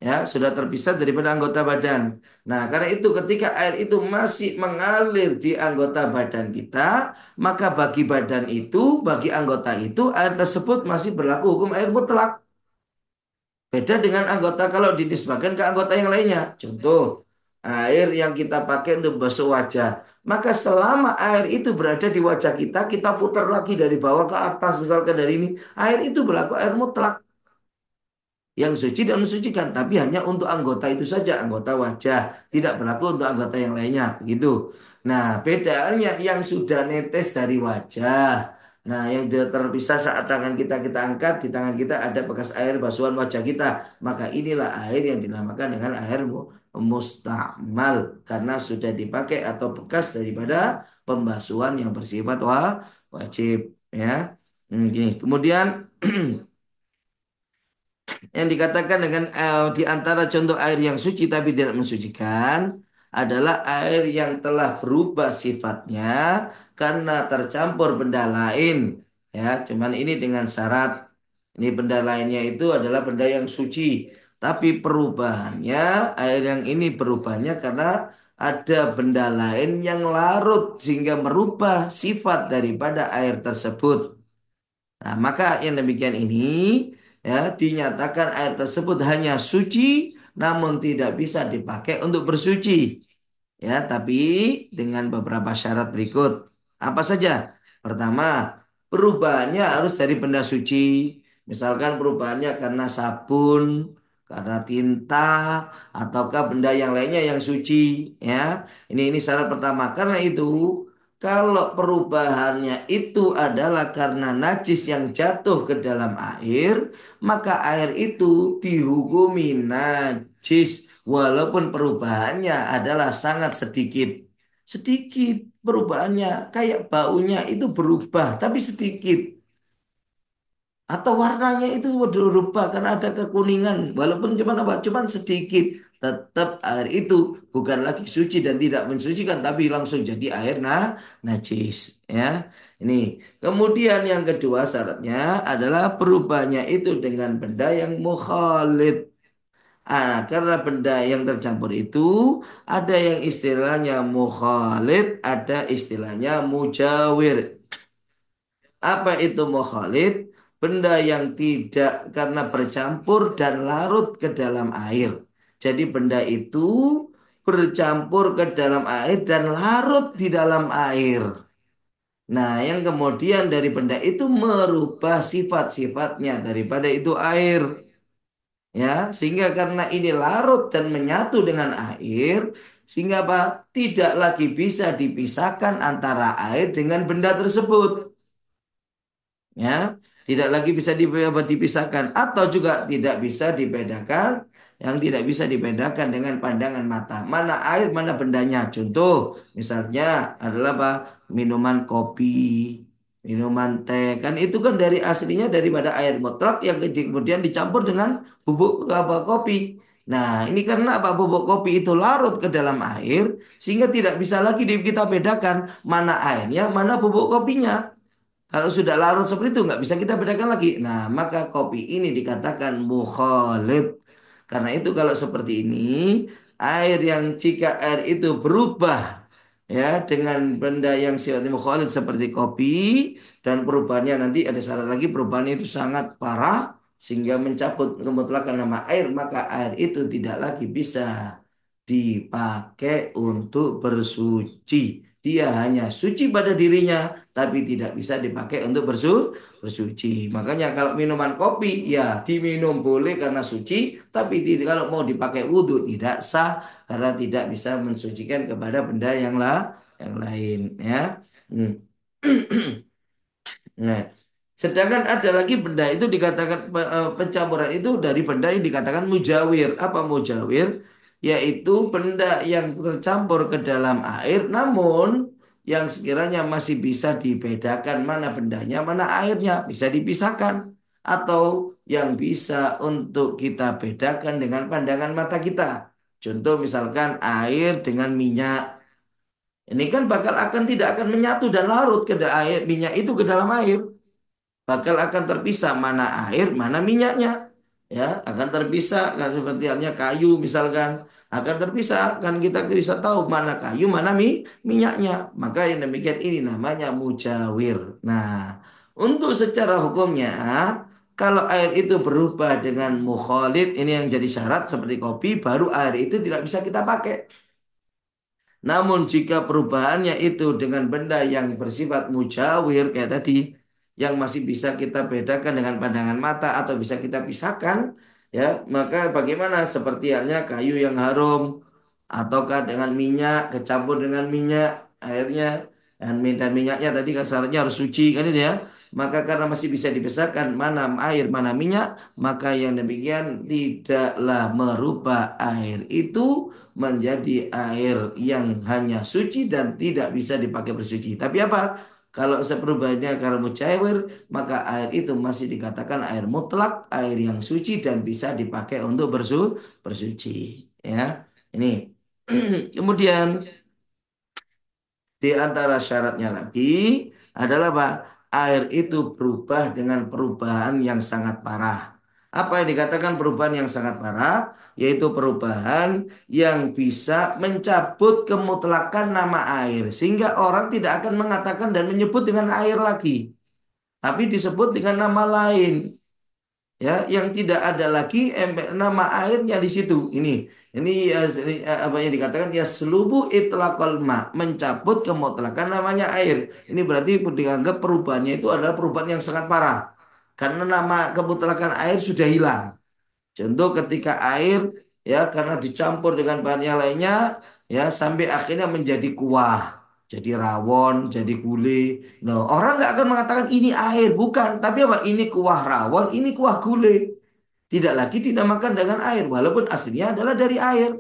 [SPEAKER 1] Ya, sudah terpisah daripada anggota badan. Nah, karena itu ketika air itu masih mengalir di anggota badan kita, maka bagi badan itu, bagi anggota itu, air tersebut masih berlaku hukum air mutlak. Beda dengan anggota kalau dinisbahkan ke anggota yang lainnya. Contoh, air yang kita pakai untuk basuh wajah. Maka selama air itu berada di wajah kita, kita putar lagi dari bawah ke atas, misalkan dari ini, air itu berlaku air mutlak. yang suci dan mensucikan, tapi hanya untuk anggota itu saja, anggota wajah, tidak berlaku untuk anggota yang lainnya, begitu. Nah, bedaannya yang sudah netes dari wajah. Nah, yang sudah terpisah saat tangan kita angkat, di tangan kita ada bekas air basuhan wajah kita. Maka inilah air yang dinamakan dengan air mustakmal karena sudah dipakai atau bekas daripada pembasuhan yang bersifat wajib, ya. Oke. Kemudian yang dikatakan dengan di antara contoh air yang suci tapi tidak mensucikan adalah air yang telah berubah sifatnya karena tercampur benda lain. Ya, cuman ini dengan syarat ini benda lainnya itu adalah benda yang suci. Tapi perubahannya, air yang ini berubahnya karena ada benda lain yang larut sehingga merubah sifat daripada air tersebut. Nah, maka yang demikian ini ya dinyatakan air tersebut hanya suci namun tidak bisa dipakai untuk bersuci. Ya, tapi dengan beberapa syarat berikut. Apa saja? Pertama, perubahannya harus dari benda suci. Misalkan perubahannya karena sabun, karena tinta, ataukah benda yang lainnya yang suci. Ya, ini syarat pertama. Karena itu, kalau perubahannya itu adalah karena najis yang jatuh ke dalam air, maka air itu dihukumi najis walaupun perubahannya adalah sangat sedikit. Sedikit perubahannya, kayak baunya itu berubah, tapi sedikit. Atau warnanya itu berubah karena ada kekuningan, walaupun cuma apa? Cuman sedikit. Tetap air itu bukan lagi suci dan tidak mensucikan, tapi langsung jadi air najis. Ya, ini. Kemudian yang kedua syaratnya adalah perubahannya itu dengan benda yang mukhalid. Karena benda yang tercampur itu ada yang istilahnya mukhalid, ada istilahnya mujawir. Apa itu mukhalid? Benda yang tidak karena bercampur dan larut ke dalam air. Jadi benda itu bercampur ke dalam air dan larut di dalam air. Nah, yang kemudian dari benda itu merubah sifat-sifatnya daripada itu air. Ya, sehingga karena ini larut dan menyatu dengan air, sehingga apa? Tidak lagi bisa dipisahkan antara air dengan benda tersebut. Ya, tidak lagi bisa dipisahkan atau juga tidak bisa dibedakan, yang tidak bisa dibedakan dengan pandangan mata. Mana air, mana bendanya. Contoh, misalnya adalah apa? Minuman kopi, minuman teh. Kan itu kan dari aslinya daripada air mutlak yang kemudian dicampur dengan bubuk apa kopi. Nah, ini karena apa? Bubuk kopi itu larut ke dalam air sehingga tidak bisa lagi kita bedakan mana airnya, mana bubuk kopinya. Kalau sudah larut seperti itu nggak bisa kita bedakan lagi. Nah, maka kopi ini dikatakan mukhalid. Karena itu kalau seperti ini, air yang jika air itu berubah ya dengan benda yang sifatnya mukhalid seperti kopi dan perubahannya nanti ada syarat lagi perubahannya itu sangat parah sehingga mencabut kemutlakan nama air, maka air itu tidak lagi bisa dipakai untuk bersuci. Dia hanya suci pada dirinya, tapi tidak bisa dipakai untuk bersuci. Makanya kalau minuman kopi, ya diminum boleh karena suci, tapi kalau mau dipakai wudhu tidak sah karena tidak bisa mensucikan kepada benda yang lain. Ya. Hmm. Nah, sedangkan ada lagi benda itu dikatakan pencampuran itu dari benda yang dikatakan mujawir. Apa mujawir? Yaitu benda yang tercampur ke dalam air, namun yang sekiranya masih bisa dibedakan mana bendanya, mana airnya, bisa dipisahkan. Atau yang bisa untuk kita bedakan dengan pandangan mata kita. Contoh misalkan air dengan minyak. Ini kan bakal akan tidak akan menyatu dan larut ke air, minyak itu ke dalam air bakal akan terpisah mana air, mana minyaknya. Ya, akan terpisah kan seperti halnya kayu misalkan akan terpisah kan kita bisa tahu mana kayu, mana minyaknya. Maka yang demikian ini namanya mujawir. Nah, untuk secara hukumnya kalau air itu berubah dengan mukhalid ini yang jadi syarat seperti kopi baru air itu tidak bisa kita pakai. Namun jika perubahannya itu dengan benda yang bersifat mujawir kayak tadi, yang masih bisa kita bedakan dengan pandangan mata atau bisa kita pisahkan, Ya, maka bagaimana seperti halnya kayu yang harum ataukah dengan minyak kecampur dengan minyak airnya dan minyaknya tadi kan syaratnya harus suci kan itu ya. Maka karena masih bisa dipisahkan mana air mana minyak, maka yang demikian tidaklah merubah air itu menjadi air yang hanya suci dan tidak bisa dipakai bersuci. Tapi apa? Kalau seperubahannya karena mucair, maka air itu masih dikatakan air mutlak, air yang suci dan bisa dipakai untuk bersuci. Ya, ini. Kemudian di antara syaratnya lagi adalah apa? Air itu berubah dengan perubahan yang sangat parah. Apa yang dikatakan perubahan yang sangat parah? Yaitu perubahan yang bisa mencabut kemutlakan nama air. Sehingga orang tidak akan mengatakan dan menyebut dengan air lagi. Tapi disebut dengan nama lain, ya, yang tidak ada lagi nama airnya di situ. Ini apa yang dikatakan ya selubu itlaqal ma, mencabut kemutlakan namanya air. Ini berarti dianggap perubahannya itu adalah perubahan yang sangat parah karena nama kemutlakan air sudah hilang. Contoh ketika air ya karena dicampur dengan bahan yang lainnya ya sampai akhirnya menjadi kuah, jadi rawon, jadi gulai. Nah, orang nggak akan mengatakan ini air, bukan. Tapi apa? Ini kuah rawon, ini kuah gulai. Tidak lagi dinamakan dengan air, walaupun aslinya adalah dari air.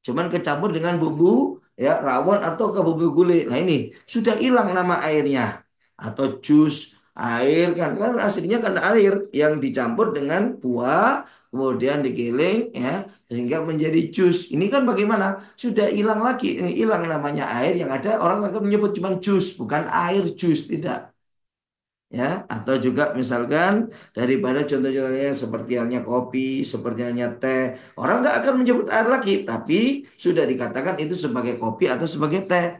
[SPEAKER 1] Cuman kecampur dengan bumbu ya rawon atau ke bumbu gulai. Nah ini sudah hilang nama airnya atau jus air kan aslinya kan air yang dicampur dengan buah kemudian digiling ya sehingga menjadi jus. Ini kan bagaimana? Sudah hilang lagi. Ini hilang namanya air yang ada orang akan menyebut cuma jus bukan air jus tidak. Ya, atau juga misalkan daripada contoh-contohnya seperti halnya kopi, seperti halnya teh, orang nggak akan menyebut air lagi, tapi sudah dikatakan itu sebagai kopi atau sebagai teh.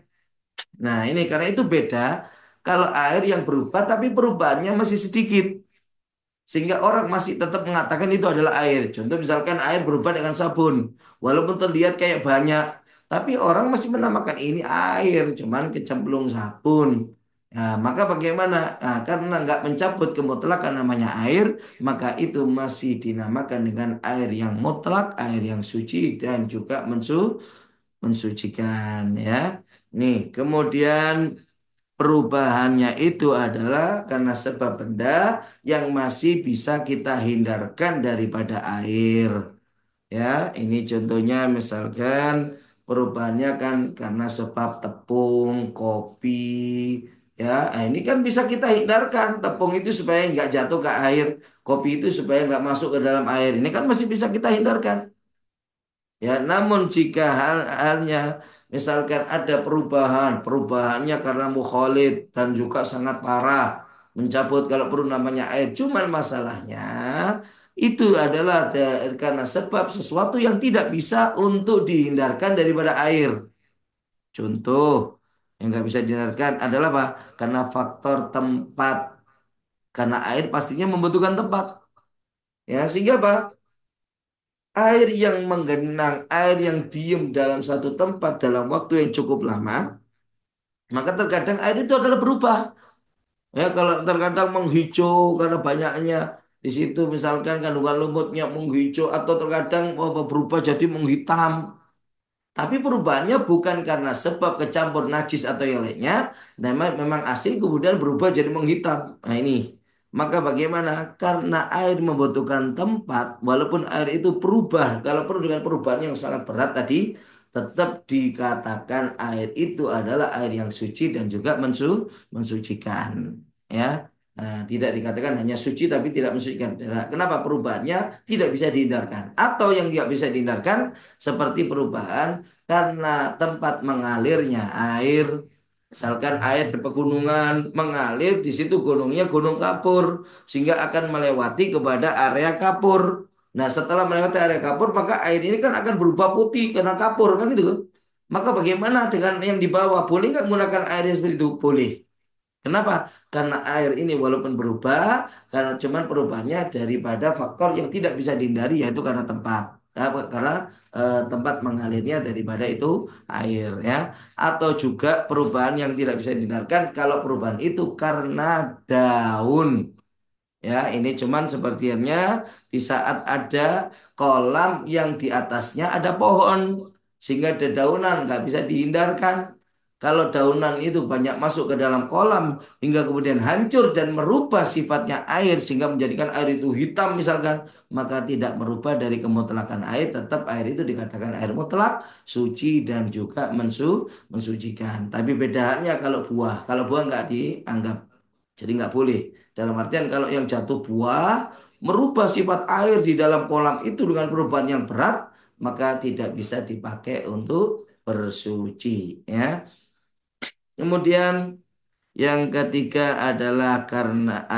[SPEAKER 1] Nah, ini karena itu beda kalau air yang berubah tapi perubahannya masih sedikit. Sehingga orang masih tetap mengatakan itu adalah air. Contoh misalkan air berubah dengan sabun. Walaupun terlihat kayak banyak. Tapi orang masih menamakan ini air. Cuman kecemplung sabun. Nah, maka bagaimana? Nah, karena nggak mencabut kemutlakan namanya air. Maka itu masih dinamakan dengan air yang mutlak. Air yang suci dan juga mensucikan. Ya. Nih, kemudian perubahannya itu adalah karena sebab benda yang masih bisa kita hindarkan daripada air. Ya, ini contohnya misalkan perubahannya kan karena sebab tepung, kopi, ya. Nah, ini kan bisa kita hindarkan tepung itu supaya nggak jatuh ke air, kopi itu supaya nggak masuk ke dalam air. Ini kan masih bisa kita hindarkan. Ya, namun jika halnya misalkan ada perubahannya karena mukholid dan juga sangat parah, mencabut kalau perlu namanya air. Cuman masalahnya itu adalah karena sebab sesuatu yang tidak bisa untuk dihindarkan daripada air. Contoh yang nggak bisa dihindarkan adalah apa? Karena faktor tempat. Karena air pastinya membutuhkan tempat. Ya, sehingga apa? Air yang menggenang, air yang diem dalam satu tempat dalam waktu yang cukup lama, maka terkadang air itu adalah berubah. Ya, kalau terkadang menghijau karena banyaknya di situ misalkan kandungan lumutnya menghijau atau terkadang berubah jadi menghitam. Tapi perubahannya bukan karena sebab kecampur najis atau yang lainnya, memang asing kemudian berubah jadi menghitam. Nah ini, maka bagaimana? Karena air membutuhkan tempat, walaupun air itu berubah, kalau perlu dengan perubahan yang sangat berat tadi, tetap dikatakan air itu adalah air yang suci dan juga mensucikan. Ya, nah, tidak dikatakan hanya suci tapi tidak mensucikan. Nah, kenapa perubahannya tidak bisa dihindarkan? Atau yang tidak bisa dihindarkan seperti perubahan karena tempat mengalirnya air. Misalkan air di pegunungan mengalir di situ gunungnya gunung kapur sehingga akan melewati kepada area kapur. Nah, setelah melewati area kapur maka air ini kan akan berubah putih karena kapur kan itu. Maka bagaimana dengan yang di bawah? Boleh nggak menggunakan air yang seperti itu? Boleh. Kenapa? Karena air ini walaupun berubah, karena cuman perubahannya daripada faktor yang tidak bisa dihindari yaitu karena tempat. Karena tempat mengalirnya daripada itu air ya. Atau juga perubahan yang tidak bisa dihindarkan kalau perubahan itu karena daun. Ya, ini cuman sepertinya di saat ada kolam yang di atasnya ada pohon, sehingga dedaunan nggak bisa dihindarkan. Kalau daunan itu banyak masuk ke dalam kolam hingga kemudian hancur dan merubah sifatnya air sehingga menjadikan air itu hitam misalkan, maka tidak merubah dari kemutlakan air, tetap air itu dikatakan air mutlak, suci dan juga mensucikan. Tapi bedaannya kalau buah nggak dianggap, jadi nggak boleh. Dalam artian kalau yang jatuh buah merubah sifat air di dalam kolam itu dengan perubahan yang berat, maka tidak bisa dipakai untuk bersuci. Ya. Kemudian yang ketiga adalah karena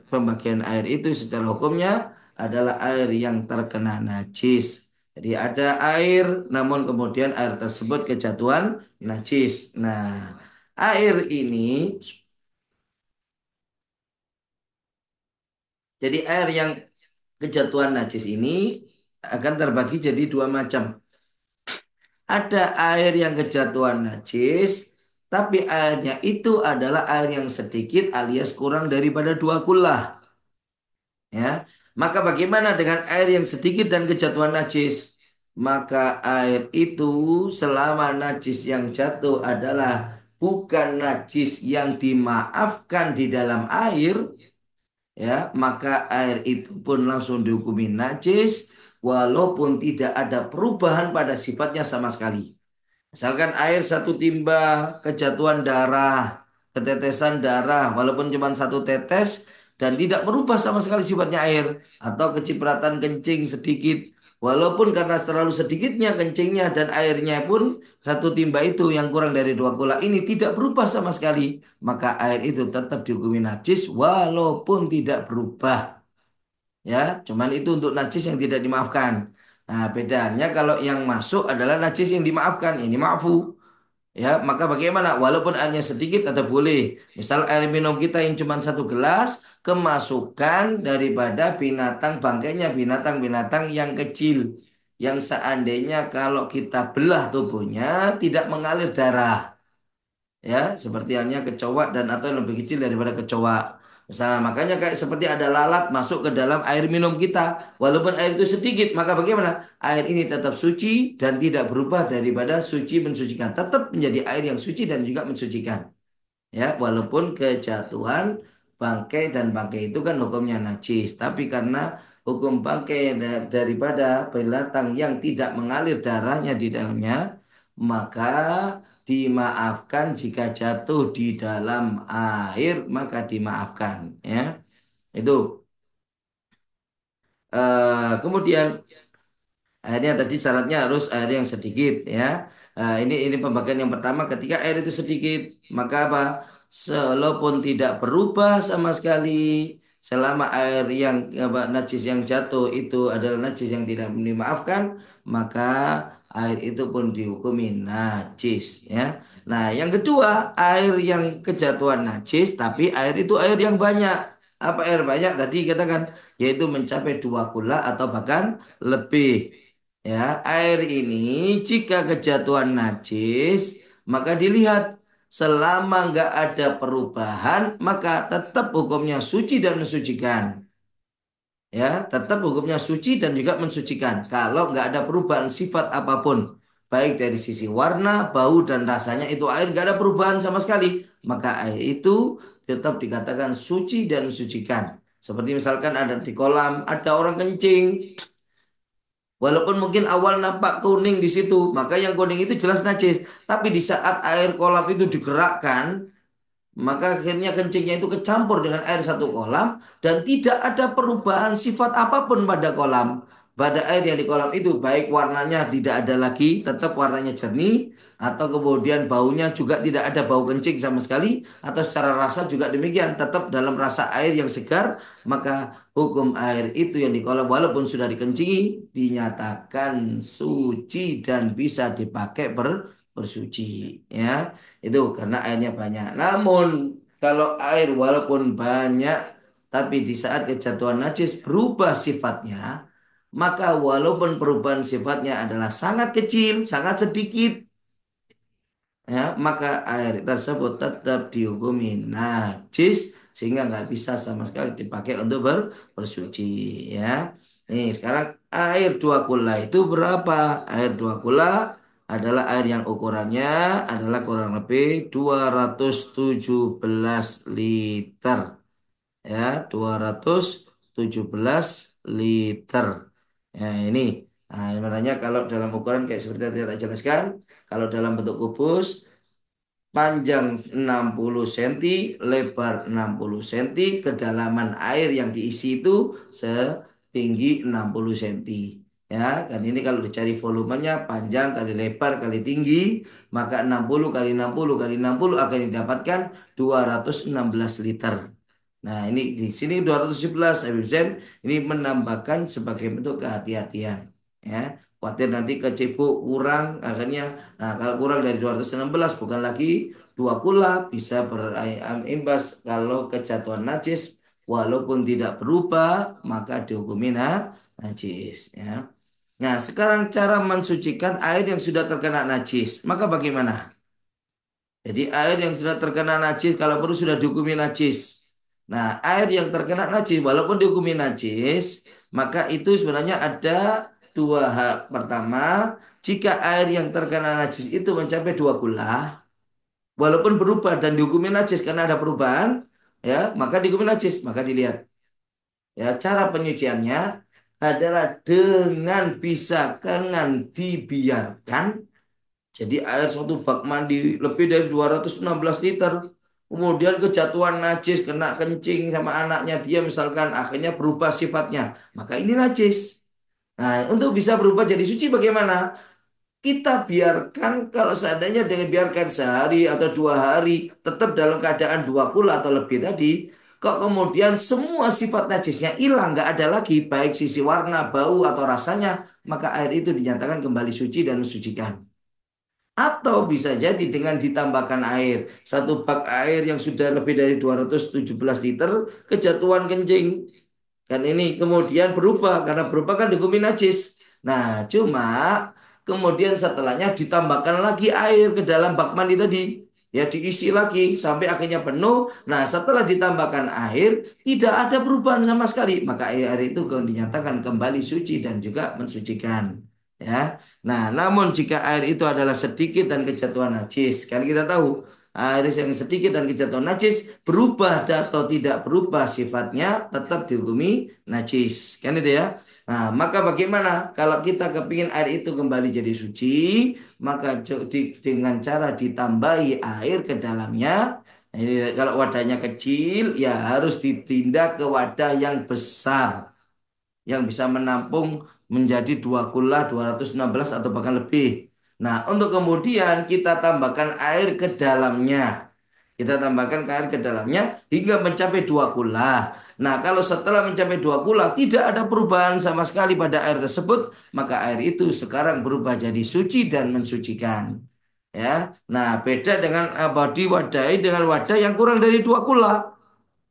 [SPEAKER 1] pembagian air itu secara hukumnya adalah air yang terkena najis. Jadi ada air, namun kemudian air tersebut kejatuhan najis. Nah, air ini, jadi air yang kejatuhan najis ini akan terbagi jadi dua macam. Ada air yang kejatuhan najis, tapi airnya itu adalah air yang sedikit alias kurang daripada dua kula. Ya, maka bagaimana dengan air yang sedikit dan kejatuhan najis? Maka air itu selama najis yang jatuh adalah bukan najis yang dimaafkan di dalam air, ya, maka air itu pun langsung dihukumi najis walaupun tidak ada perubahan pada sifatnya sama sekali. Misalkan air satu timba, kejatuhan darah, ketetesan darah, walaupun cuma satu tetes dan tidak berubah sama sekali sifatnya air, atau kecipratan kencing sedikit, walaupun karena terlalu sedikitnya kencingnya dan airnya pun satu timba itu yang kurang dari dua kula ini tidak berubah sama sekali, maka air itu tetap dihukumi najis walaupun tidak berubah. Ya, cuman itu untuk najis yang tidak dimaafkan. Nah, bedanya kalau yang masuk adalah najis yang dimaafkan, ini maafu. Ya, maka bagaimana? Walaupun airnya sedikit tetap boleh. Misal air minum kita yang cuma satu gelas, kemasukan daripada binatang bangkainya binatang-binatang yang kecil. Yang seandainya kalau kita belah tubuhnya tidak mengalir darah, ya seperti halnya kecoa dan atau yang lebih kecil daripada kecoa. Misalnya makanya kayak seperti ada lalat masuk ke dalam air minum kita, walaupun air itu sedikit, maka bagaimana? Air ini tetap suci dan tidak berubah daripada suci mensucikan, tetap menjadi air yang suci dan juga mensucikan. Ya, walaupun kejatuhan bangkai dan bangkai itu kan hukumnya najis, tapi karena hukum bangkai daripada binatang yang tidak mengalir darahnya di dalamnya, maka dimaafkan jika jatuh di dalam air, maka dimaafkan. Ya, itu. Kemudian airnya tadi syaratnya harus air yang sedikit ya. Ini pembagian yang pertama ketika air itu sedikit maka apa? Walaupun tidak berubah sama sekali selama air yang apa, najis yang jatuh itu adalah najis yang tidak dimaafkan maka air itu pun dihukumi najis ya. Nah, yang kedua air yang kejatuhan najis tapi air itu air yang banyak. Apa air banyak? Tadi katakan yaitu mencapai dua kula atau bahkan lebih. Ya, air ini jika kejatuhan najis, maka dilihat selama nggak ada perubahan, maka tetap hukumnya suci dan mensucikan. Ya, tetap hukumnya suci dan juga mensucikan. Kalau nggak ada perubahan sifat apapun, baik dari sisi warna, bau dan rasanya itu air nggak ada perubahan sama sekali, maka air itu tetap dikatakan suci dan mensucikan. Seperti misalkan ada di kolam, ada orang kencing, walaupun mungkin awal nampak kuning di situ, maka yang kuning itu jelas najis. Tapi di saat air kolam itu digerakkan, maka akhirnya kencingnya itu kecampur dengan air satu kolam dan tidak ada perubahan sifat apapun pada kolam. Pada air yang di kolam itu baik warnanya tidak ada lagi, tetap warnanya jernih atau kemudian baunya juga tidak ada bau kencing sama sekali atau secara rasa juga demikian, tetap dalam rasa air yang segar, maka hukum air itu yang di kolam walaupun sudah dikencingi dinyatakan suci dan bisa dipakai bersuci ya. Itu karena airnya banyak. Namun kalau air walaupun banyak tapi di saat kejatuhan najis berubah sifatnya, maka walaupun perubahan sifatnya adalah sangat kecil, sangat sedikit, ya, maka air tersebut tetap dihukumi najis sehingga nggak bisa sama sekali dipakai untuk bersuci ya. Nih sekarang air 2 kula itu berapa? Air 2 kula adalah air yang ukurannya adalah kurang lebih 217 liter ya, 217 liter. Ya, ini. Nah, sebenarnya kalau dalam ukuran kayak seperti yang saya jelaskan, kalau dalam bentuk kubus, panjang 60 cm, lebar 60 cm, kedalaman air yang diisi itu setinggi 60 cm. Ya, kan ini kalau dicari volumenya panjang kali lebar kali tinggi, maka 60 kali 60 kali 60 akan didapatkan 216 liter. Nah, ini di sini 217 Habib Zain ini menambahkan sebagai bentuk kehati-hatian. Ya, khawatir nanti kecebuk kurang akhirnya. Nah, kalau kurang dari 216 bukan lagi 2 kula bisa berimbas kalau kejatuhan najis walaupun tidak berubah maka dihukumi najis. Ya. Nah, sekarang cara mensucikan air yang sudah terkena najis. Maka bagaimana? Jadi air yang sudah terkena najis kalau perlu sudah dihukumi najis. Nah, air yang terkena najis walaupun dihukumi najis, maka itu sebenarnya ada dua hal. Pertama, jika air yang terkena najis itu mencapai 2 kula, walaupun berubah dan dihukumi najis karena ada perubahan, ya, maka dihukumi najis. Maka dilihat, ya, cara penyuciannya adalah dengan dengan dibiarkan jadi air suatu bak mandi lebih dari 216 liter. Kemudian kejatuhan najis, kena kencing sama anaknya dia misalkan akhirnya berubah sifatnya. Maka ini najis. Nah, untuk bisa berubah jadi suci bagaimana? Kita biarkan kalau seandainya dengan biarkan sehari atau 2 hari tetap dalam keadaan 2 kula atau lebih tadi. Kok kemudian semua sifat najisnya hilang, nggak ada lagi baik sisi warna, bau atau rasanya, maka air itu dinyatakan kembali suci dan mensucikan. Atau bisa jadi dengan ditambahkan air. Satu bak air yang sudah lebih dari 217 liter kejatuhan kencing. Kan ini kemudian berubah karena berubah kan dihukumi najis. Nah, cuma kemudian setelahnya ditambahkan lagi air ke dalam bak mandi tadi. Ya diisi lagi sampai akhirnya penuh. Nah, setelah ditambahkan air tidak ada perubahan sama sekali. Maka air itu dinyatakan kembali suci dan juga mensucikan. Ya. Nah, namun jika air itu adalah sedikit dan kejatuhan najis, kan kita tahu air yang sedikit dan kejatuhan najis berubah atau tidak berubah sifatnya tetap dihukumi najis, kan itu ya. Nah, maka bagaimana kalau kita kepingin air itu kembali jadi suci, maka dengan cara ditambahi air ke dalamnya. Ini kalau wadahnya kecil, ya harus ditindak ke wadah yang besar yang bisa menampung menjadi 2 kula 216 atau bahkan lebih. Nah, untuk kemudian kita tambahkan air ke dalamnya. Kita tambahkan air ke dalamnya hingga mencapai 2 kula. Nah, kalau setelah mencapai 2 kula tidak ada perubahan sama sekali pada air tersebut, maka air itu sekarang berubah jadi suci dan mensucikan. Ya, nah beda dengan wadai dengan wadah yang kurang dari 2 kula.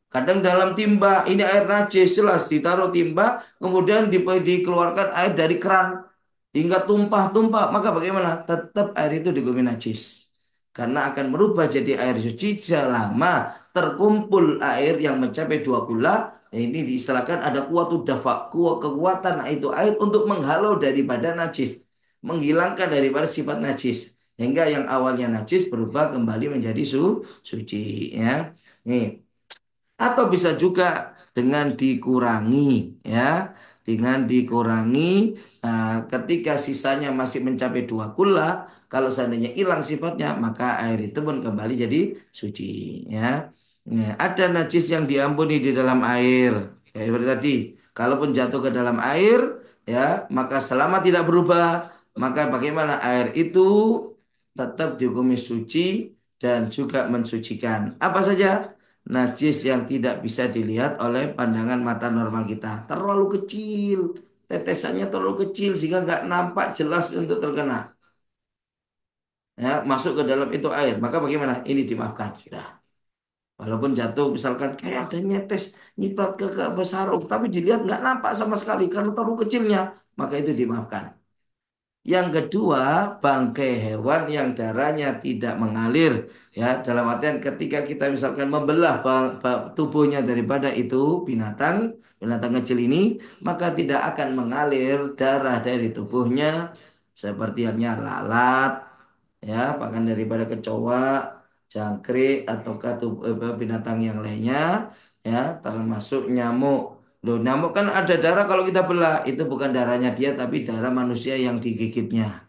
[SPEAKER 1] Kadang dalam timba, ini air najis jelas ditaruh timba, kemudian dikeluarkan air dari keran hingga tumpah-tumpah. Maka bagaimana? Tetap air itu dihukumi najis. Karena akan berubah jadi air suci selama terkumpul air yang mencapai 2 kula. Ini diistilahkan ada kuatu dafa, kekuatan itu air untuk menghalau daripada najis, menghilangkan daripada sifat najis. Hingga yang awalnya najis berubah kembali menjadi suci. Ya. Nih, atau bisa juga dengan dikurangi ya dengan dikurangi ketika sisanya masih mencapai 2 kula kalau seandainya hilang sifatnya maka air itu pun kembali jadi suci ya. Ya, ada najis yang diampuni di dalam air ya seperti tadi kalaupun jatuh ke dalam air ya maka selama tidak berubah maka bagaimana air itu tetap dihukumi suci dan juga mensucikan apa saja najis yang tidak bisa dilihat oleh pandangan mata normal kita. Terlalu kecil, tetesannya terlalu kecil sehingga nggak nampak jelas untuk terkena. Ya, masuk ke dalam itu air. Maka bagaimana? Ini dimaafkan sudah. Walaupun jatuh misalkan kayak ada nyetes nyiprat ke sarung, tapi dilihat nggak nampak sama sekali karena terlalu kecilnya, maka itu dimaafkan. Yang kedua, bangkai hewan yang darahnya tidak mengalir. Ya, dalam artian ketika kita misalkan membelah tubuhnya daripada itu binatang, binatang kecil ini, maka tidak akan mengalir darah dari tubuhnya seperti halnya lalat, ya, bahkan daripada kecoa, jangkrik ataukah binatang yang lainnya, ya, termasuk nyamuk. Loh, nyamuk kan ada darah kalau kita belah, itu bukan darahnya dia tapi darah manusia yang digigitnya,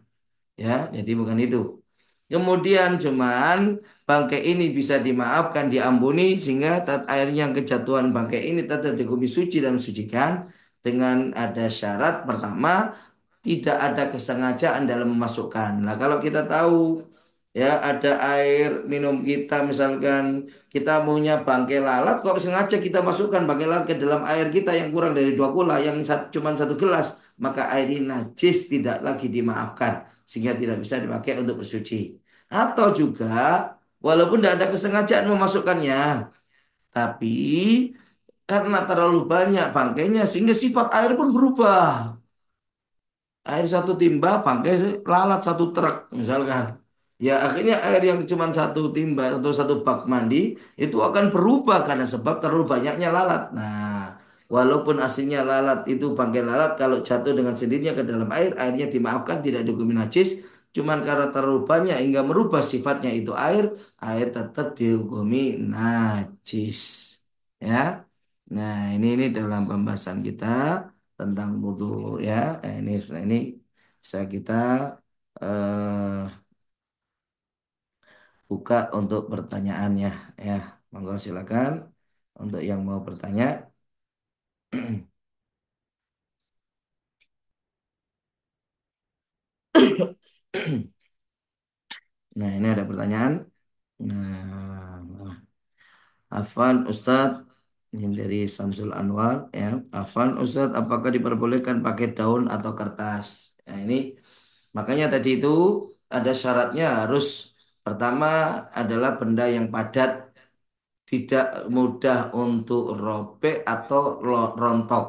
[SPEAKER 1] ya. Jadi bukan itu. Kemudian cuman bangkai ini bisa dimaafkan, diampuni sehingga airnya yang kejatuhan bangkai ini tetap dihukumi suci dan mensucikan dengan ada syarat pertama tidak ada kesengajaan dalam memasukkan. Nah, kalau kita tahu ya ada air minum kita misalkan kita maunya bangkai lalat kok sengaja kita masukkan bangkai lalat ke dalam air kita yang kurang dari dua kula yang cuma satu gelas, maka air ini najis tidak lagi dimaafkan sehingga tidak bisa dipakai untuk bersuci. Atau juga walaupun tidak ada kesengajaan memasukkannya, tapi karena terlalu banyak bangkainya sehingga sifat air pun berubah. Air satu timba bangkai lalat satu truk misalkan. Ya akhirnya air yang cuma satu timba atau satu bak mandi itu akan berubah karena sebab terlalu banyaknya lalat. Nah, walaupun aslinya lalat itu bangkai lalat kalau jatuh dengan sendirinya ke dalam air, airnya dimaafkan tidak dihukumi najis. Cuman karena terlalu banyak hingga merubah sifatnya itu air, air tetap dihukumi najis. Ya. Nah, ini dalam pembahasan kita tentang wudhu ya. Ini bisa kita eh, buka untuk pertanyaannya ya. Monggo silakan untuk yang mau bertanya. Nah, ini ada pertanyaan. Nah, Afan Ustadz ini dari Samsul Anwar ya. Afan Ustadz, apakah diperbolehkan pakai daun atau kertas? Nah, ini makanya tadi itu ada syaratnya harus pertama adalah benda yang padat, tidak mudah untuk robek atau rontok.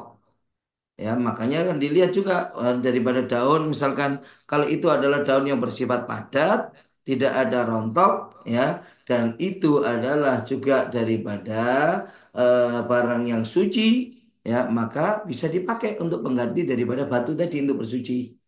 [SPEAKER 1] Ya, makanya kan dilihat juga daripada daun misalkan kalau itu adalah daun yang bersifat padat, tidak ada rontok ya dan itu adalah juga daripada barang yang suci ya, maka bisa dipakai untuk pengganti daripada batu tadi untuk bersuci.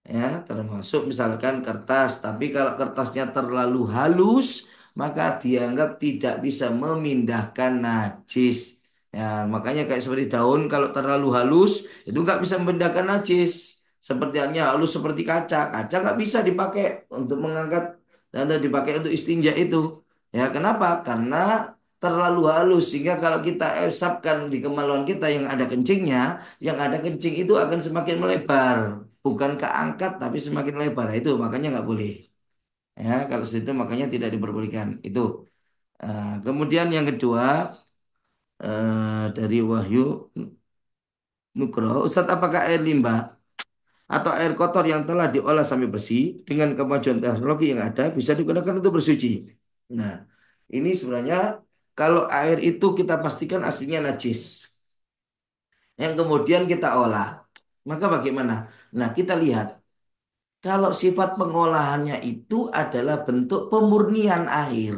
[SPEAKER 1] Ya, termasuk misalkan kertas. Tapi kalau kertasnya terlalu halus, maka dianggap tidak bisa memindahkan najis. Ya, makanya kayak seperti daun kalau terlalu halus itu nggak bisa memindahkan najis. Seperti halnya halus seperti kaca. Kaca nggak bisa dipakai untuk mengangkat dan dipakai untuk istinja itu. Ya, kenapa? Karena terlalu halus sehingga kalau kita usapkan di kemaluan kita yang ada kencingnya, yang ada kencing itu akan semakin melebar, bukan keangkat tapi semakin lebar. Nah, itu makanya nggak boleh. Ya, kalau itu makanya tidak diperbolehkan. Itu. Kemudian yang kedua dari Wahyu Nugroho, Ustadz apakah air limbah atau air kotor yang telah diolah sampai bersih dengan kemajuan teknologi yang ada bisa digunakan untuk bersuci? Nah, ini sebenarnya kalau air itu kita pastikan aslinya najis, yang kemudian kita olah, maka bagaimana? Nah, kita lihat. Kalau sifat pengolahannya itu adalah bentuk pemurnian air.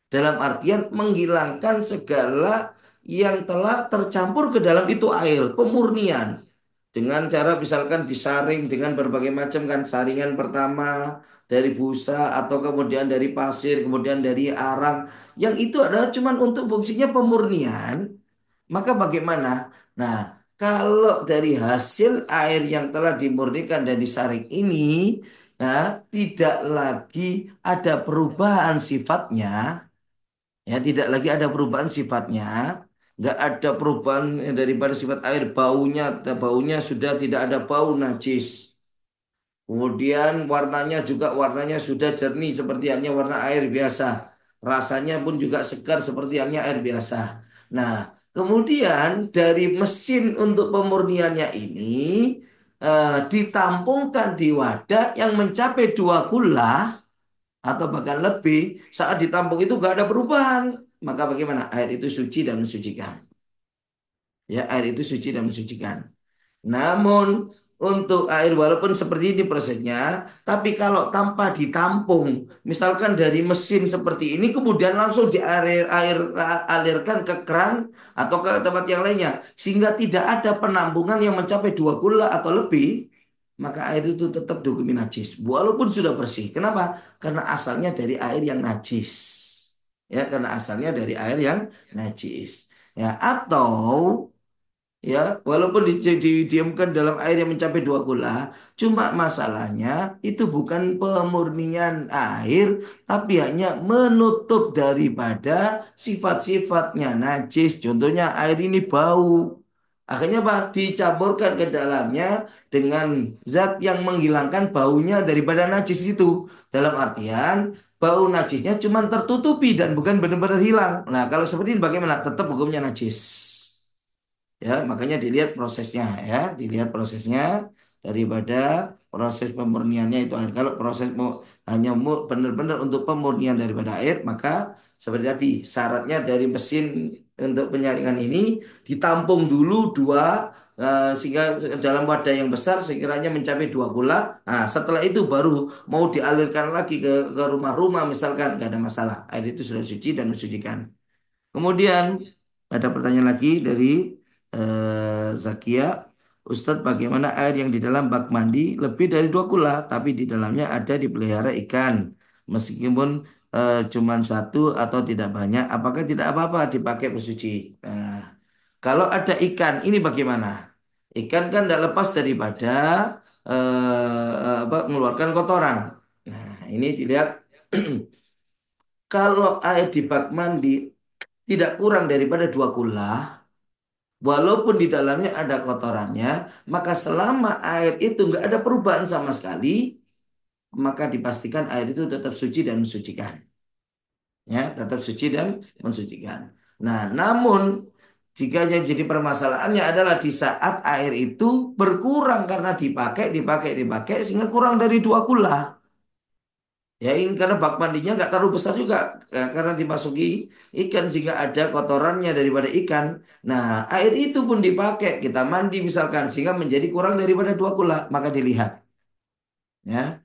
[SPEAKER 1] Dalam artian menghilangkan segala yang telah tercampur ke dalam itu air. Pemurnian. Dengan cara misalkan disaring dengan berbagai macam kan. Saringan pertama dari busa atau kemudian dari pasir, kemudian dari arang. Yang itu adalah cuman untuk fungsinya pemurnian. Maka bagaimana? Nah, kalau dari hasil air yang telah dimurnikan dan disaring ini, ya, tidak lagi ada perubahan sifatnya, ya, tidak lagi ada perubahan sifatnya, nggak ada perubahan daripada sifat air, baunya sudah tidak ada bau najis. Kemudian warnanya sudah jernih seperti halnya warna air biasa. Rasanya pun juga segar seperti halnya air biasa. Nah, kemudian dari mesin untuk pemurniannya ini ditampungkan di wadah yang mencapai 2 kula atau bahkan lebih. Saat ditampung itu nggak ada perubahan. Maka bagaimana? Air itu suci dan mensucikan. Ya, air itu suci dan mensucikan. Namun untuk air walaupun seperti ini prosesnya, tapi kalau tanpa ditampung, misalkan dari mesin seperti ini kemudian langsung alirkan ke keran atau ke tempat yang lainnya, sehingga tidak ada penampungan yang mencapai 2 gula atau lebih, maka air itu tetap dihukumi najis, walaupun sudah bersih. Kenapa? Karena asalnya dari air yang najis. Ya, karena asalnya dari air yang najis. Ya, atau ya walaupun didiamkan dalam air yang mencapai 2 gula, cuma masalahnya itu bukan pemurnian air, tapi hanya menutup daripada sifat-sifatnya najis. Contohnya air ini bau, akhirnya apa, dicampurkan ke dalamnya dengan zat yang menghilangkan baunya daripada najis itu, dalam artian bau najisnya cuma tertutupi dan bukan benar-benar hilang. Nah, kalau seperti ini bagaimana, tetap hukumnya najis. Ya, makanya dilihat prosesnya, ya, dilihat prosesnya daripada proses pemurniannya itu air. Kalau proses hanya benar-benar untuk pemurnian daripada air, maka seperti tadi syaratnya dari mesin untuk penyaringan ini ditampung dulu sehingga dalam wadah yang besar sekiranya mencapai 2 gula. Nah, setelah itu baru mau dialirkan lagi ke rumah-rumah misalkan, nggak ada masalah. Air itu sudah suci dan mensucikan. Kemudian ada pertanyaan lagi dari Zakia. Ustadz, bagaimana air yang di dalam bak mandi lebih dari 2 gula, tapi di dalamnya ada dipelihara ikan, meskipun cuma satu atau tidak banyak, apakah tidak apa-apa dipakai bersuci? Nah, kalau ada ikan, ini bagaimana? Ikan kan tidak lepas daripada mengeluarkan kotoran. Nah, ini dilihat kalau air di bak mandi tidak kurang daripada 2 gula, walaupun di dalamnya ada kotorannya, maka selama air itu nggak ada perubahan sama sekali, maka dipastikan air itu tetap suci dan mensucikan. Ya, tetap suci dan mensucikan. Nah, namun jika yang jadi permasalahannya adalah di saat air itu berkurang karena dipakai sehingga kurang dari 2 gula. Ya ini karena bak mandinya nggak terlalu besar juga, karena dimasuki ikan sehingga ada kotorannya daripada ikan. Nah, air itu pun dipakai kita mandi misalkan sehingga menjadi kurang daripada 2 gula, maka dilihat, ya,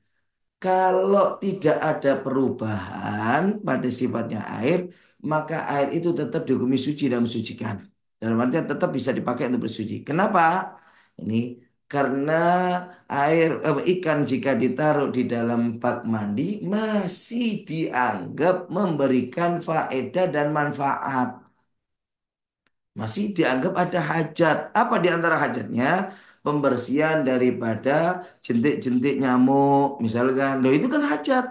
[SPEAKER 1] kalau tidak ada perubahan pada sifatnya air, maka air itu tetap dihukumi suci dan mensucikan. Dalam artian tetap bisa dipakai untuk bersuci. Kenapa? Ini karena ikan jika ditaruh di dalam bak mandi masih dianggap memberikan faedah dan manfaat. Masih dianggap ada hajat. Apa di antara hajatnya? Pembersihan daripada jentik-jentik nyamuk, misalkan. Loh, itu kan hajat.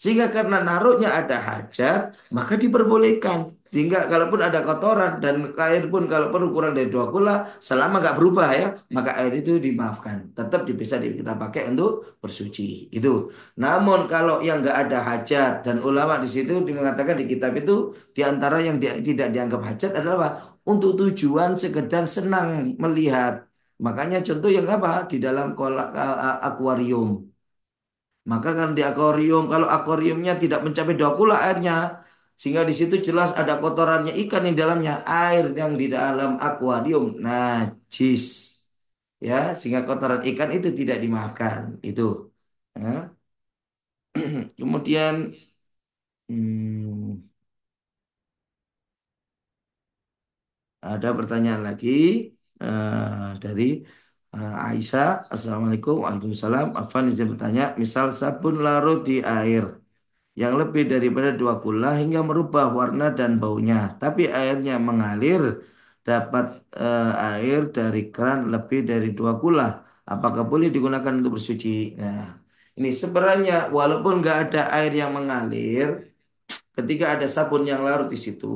[SPEAKER 1] Sehingga karena naruhnya ada hajat, maka diperbolehkan. Sehingga kalaupun ada kotoran dan air pun kalau perlu kurang dari 2 gula, selama nggak berubah ya, maka air itu dimaafkan. Tetap bisa kita pakai untuk bersuci. Itu. Namun kalau yang nggak ada hajat dan ulama di situ mengatakan di kitab itu di antara yang tidak dianggap hajat adalah apa? Untuk tujuan sekedar senang melihat. Makanya contoh yang apa? Di dalam akuarium. Maka kan di akuarium, kalau akuariumnya tidak mencapai 2 gula airnya, sehingga di situ jelas ada kotorannya ikan di dalamnya, air yang di dalam akuarium najis, ya, sehingga kotoran ikan itu tidak dimaafkan, itu. Ya. Kemudian hmm, ada pertanyaan lagi dari Aisyah. Assalamualaikum, waalaikumsalam. Afan izin bertanya, misal sabun larut di air yang lebih daripada 2 gula hingga merubah warna dan baunya, tapi airnya mengalir, dapat air dari keran lebih dari 2 gula. Apakah boleh digunakan untuk bersuci? Nah, ini sebenarnya walaupun nggak ada air yang mengalir, ketika ada sabun yang larut di situ,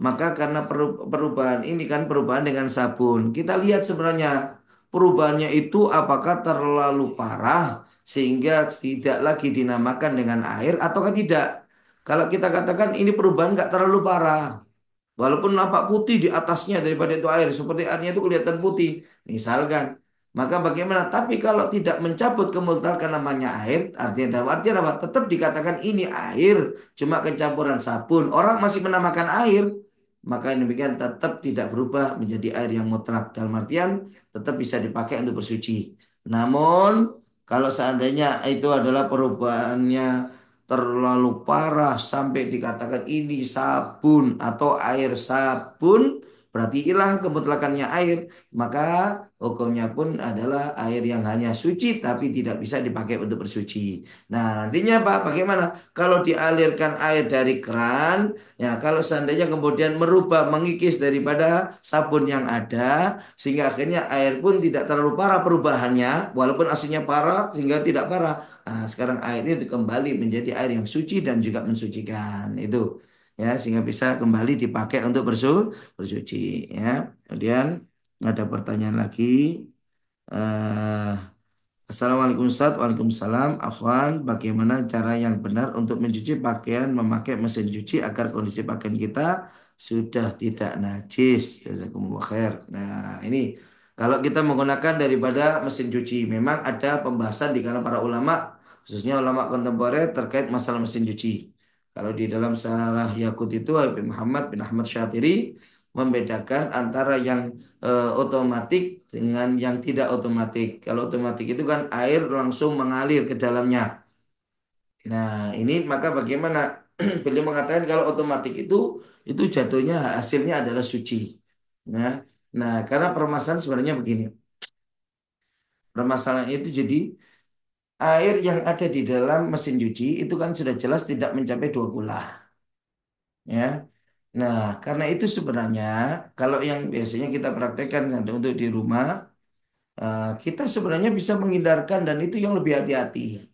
[SPEAKER 1] maka karena perubahan ini kan perubahan dengan sabun, kita lihat sebenarnya perubahannya itu apakah terlalu parah sehingga tidak lagi dinamakan dengan air ataukah tidak. Kalau kita katakan ini perubahan nggak terlalu parah, walaupun nampak putih di atasnya daripada itu air, seperti airnya itu kelihatan putih, misalkan. Maka bagaimana? Tapi kalau tidak mencabut kemudaratan namanya air, artinya dalam artian apa? Tetap dikatakan ini air, cuma kecampuran sabun. Orang masih menamakan air. maka demikian tetap tidak berubah menjadi air yang mutlak. Dalam artian tetap bisa dipakai untuk bersuci. Namun kalau seandainya itu adalah perubahannya terlalu parah sampai dikatakan ini sabun atau air sabun, berarti hilang kemutlakannya air, maka hukumnya pun adalah air yang hanya suci tapi tidak bisa dipakai untuk bersuci. Nah, nantinya Pak, bagaimana? Kalau dialirkan air dari keran, ya kalau seandainya kemudian merubah, mengikis daripada sabun yang ada, sehingga akhirnya air pun tidak terlalu parah perubahannya, walaupun aslinya parah sehingga tidak parah. Nah, sekarang air ini kembali menjadi air yang suci dan juga mensucikan. Itu ya, sehingga bisa kembali dipakai untuk bersuci ya. Kemudian ada pertanyaan lagi. eh Assalamualaikum Ustaz, Waalaikumsalam. Afwan, bagaimana cara yang benar untuk mencuci pakaian memakai mesin cuci agar kondisi pakaian kita sudah tidak najis? Jazakumullah khair. Nah, ini kalau kita menggunakan daripada mesin cuci, memang ada pembahasan di kalangan para ulama, khususnya ulama kontemporer terkait masalah mesin cuci. Kalau di dalam Sarah Yakut itu Habib Muhammad bin Ahmad Syatiri membedakan antara yang otomatik dengan yang tidak otomatik. Kalau otomatik itu kan air langsung mengalir ke dalamnya. Nah, ini maka bagaimana beliau mengatakan kalau otomatik itu jatuhnya hasilnya adalah suci. Nah, karena permasalahan sebenarnya begini. Permasalahan itu jadi air yang ada di dalam mesin cuci itu kan sudah jelas tidak mencapai 2 gula, ya. Nah, karena itu sebenarnya kalau yang biasanya kita praktekkan untuk di rumah, kita sebenarnya bisa menghindarkan dan itu yang lebih hati-hati.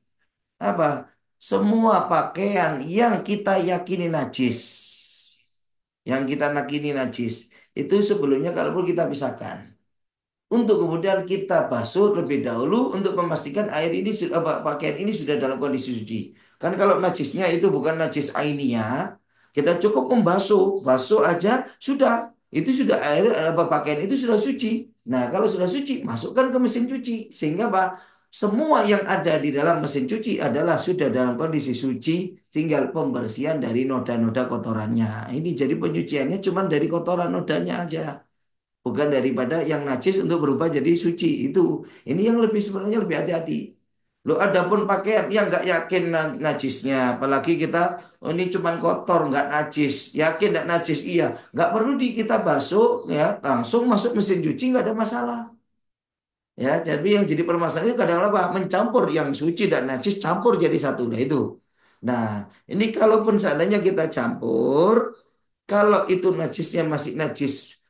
[SPEAKER 1] Apa? Semua pakaian yang kita yakini najis, itu sebelumnya kalau perlu kita pisahkan. Untuk kemudian kita basuh lebih dahulu untuk memastikan air ini pakaian ini sudah dalam kondisi suci. Kan kalau najisnya itu bukan najis ainiyah, kita cukup membasuh, basuh aja sudah. Itu sudah air pakaian itu sudah suci. Nah, kalau sudah suci, masukkan ke mesin cuci sehingga apa? Semua yang ada di dalam mesin cuci adalah sudah dalam kondisi suci, tinggal pembersihan dari noda-noda kotorannya. Ini jadi penyuciannya cuma dari kotoran nodanya aja, bukan daripada yang najis untuk berubah jadi suci itu. Ini yang lebih sebenarnya lebih hati-hati. Lo adapun pakaian yang nggak yakin najisnya, apalagi kita oh, ini cuman kotor nggak najis, yakin nggak najis iya, nggak perlu kita basuh ya, langsung masuk mesin cuci nggak ada masalah. Ya, jadi yang jadi permasalahan itu kadang apa? Mencampur yang suci dan najis campur jadi satu. Nah itu. Nah, ini kalaupun seandainya kita campur, kalau itu najisnya masih najis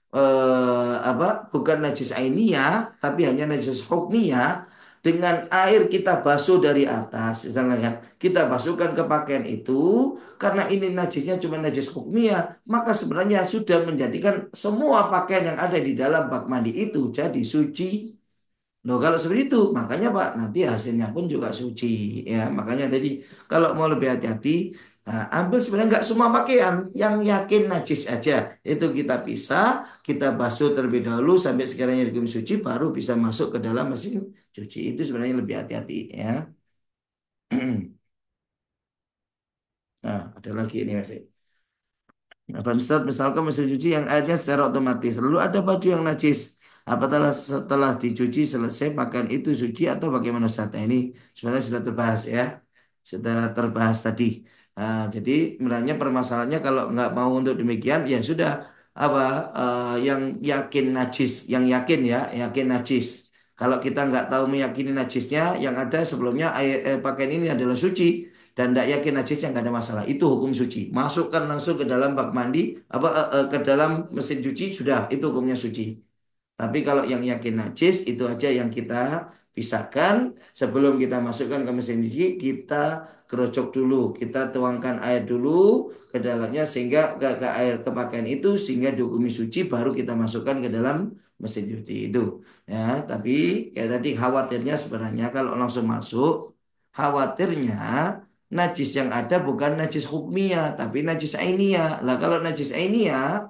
[SPEAKER 1] apa? Bukan najis ainiyah, tapi hanya najis hukmiyah, dengan air kita basuh dari atas, misalnya kan, kita basuhkan ke pakaian itu, karena ini najisnya cuma najis hukmiyah, maka sebenarnya sudah menjadikan semua pakaian yang ada di dalam bak mandi itu jadi suci. Loh, kalau seperti itu, makanya Pak, nanti hasilnya pun juga suci. Ya, makanya tadi kalau mau lebih hati-hati, ambil sebenarnya nggak semua pakaian, yang yakin najis aja. Itu kita pisah, kita basuh terlebih dahulu sampai sekiranya dihukum suci, baru bisa masuk ke dalam mesin cuci. Itu sebenarnya lebih hati-hati ya. Nah, ada lagi ini Mas. Nah, Ustaz, misalkan mesin cuci yang airnya secara otomatis, lalu ada baju yang najis. Apakah setelah dicuci selesai pakaian itu suci atau bagaimana Ustaz? Nah, ini sebenarnya sudah terbahas ya, sudah terbahas tadi. Jadi sebenarnya permasalahannya kalau nggak mau untuk demikian ya sudah apa yang yakin najis, yang yakin ya, yakin najis. Kalau kita nggak tahu meyakini najisnya, yang ada sebelumnya pakaian ini adalah suci dan tidak yakin najisnya nggak ada masalah. Itu hukum suci. Masukkan langsung ke dalam bak mandi, ke dalam mesin cuci sudah itu hukumnya suci. Tapi kalau yang yakin najis itu aja yang kita pisahkan sebelum kita masukkan ke mesin cuci, kita kerocok dulu, kita tuangkan air dulu ke dalamnya sehingga ke air ke pakaian itu sehingga dihukumi suci baru kita masukkan ke dalam mesin cuci itu. Ya, tapi kayak tadi khawatirnya sebenarnya kalau langsung masuk, khawatirnya najis yang ada bukan najis hukmiyah tapi najis ainiyah. Lah kalau najis ainiyah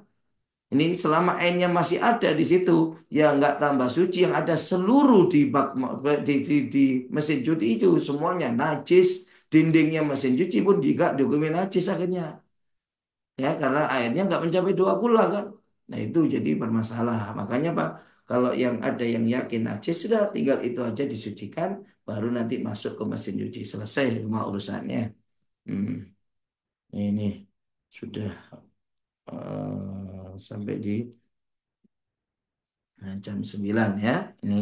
[SPEAKER 1] ini selama airnya masih ada di situ, ya nggak tambah suci yang ada seluruh di bak di mesin cuci itu semuanya najis, dindingnya mesin cuci pun juga dihukumi najis akhirnya. ya karena airnya nggak mencapai 2 bulan kan. Nah itu jadi bermasalah. Makanya Pak, kalau yang ada yang yakin najis sudah tinggal itu aja disucikan, baru nanti masuk ke mesin cuci selesai rumah urusannya. Hmm, ini sudah sampai di jam 9 ya. Ini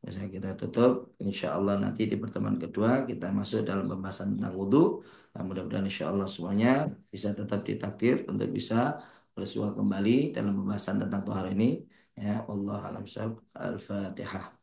[SPEAKER 1] bisa kita tutup. Insya Allah nanti di pertemuan kedua kita masuk dalam pembahasan tentang wudhu. Nah, mudah-mudahan insya Allah semuanya bisa tetap ditakdir untuk bisa bersua kembali dalam pembahasan tentang tohar ini. Ya Allah alam Al-Fatihah.